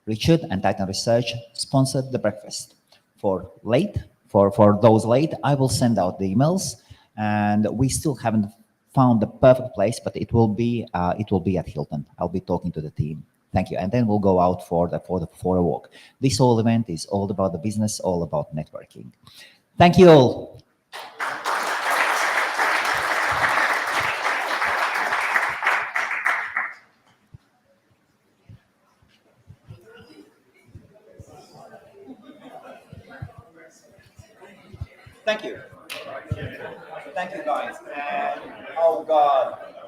Richard and Titan Research sponsored the breakfast. For those late, I will send out the emails, and we still haven't found the perfect place, but it will be at Hilton. I'll be talking to the team. Thank you. And then we'll go out for a walk. This whole event is all about the business, all about networking. Thank you all. Thank you. Thank you, guys. And, oh God.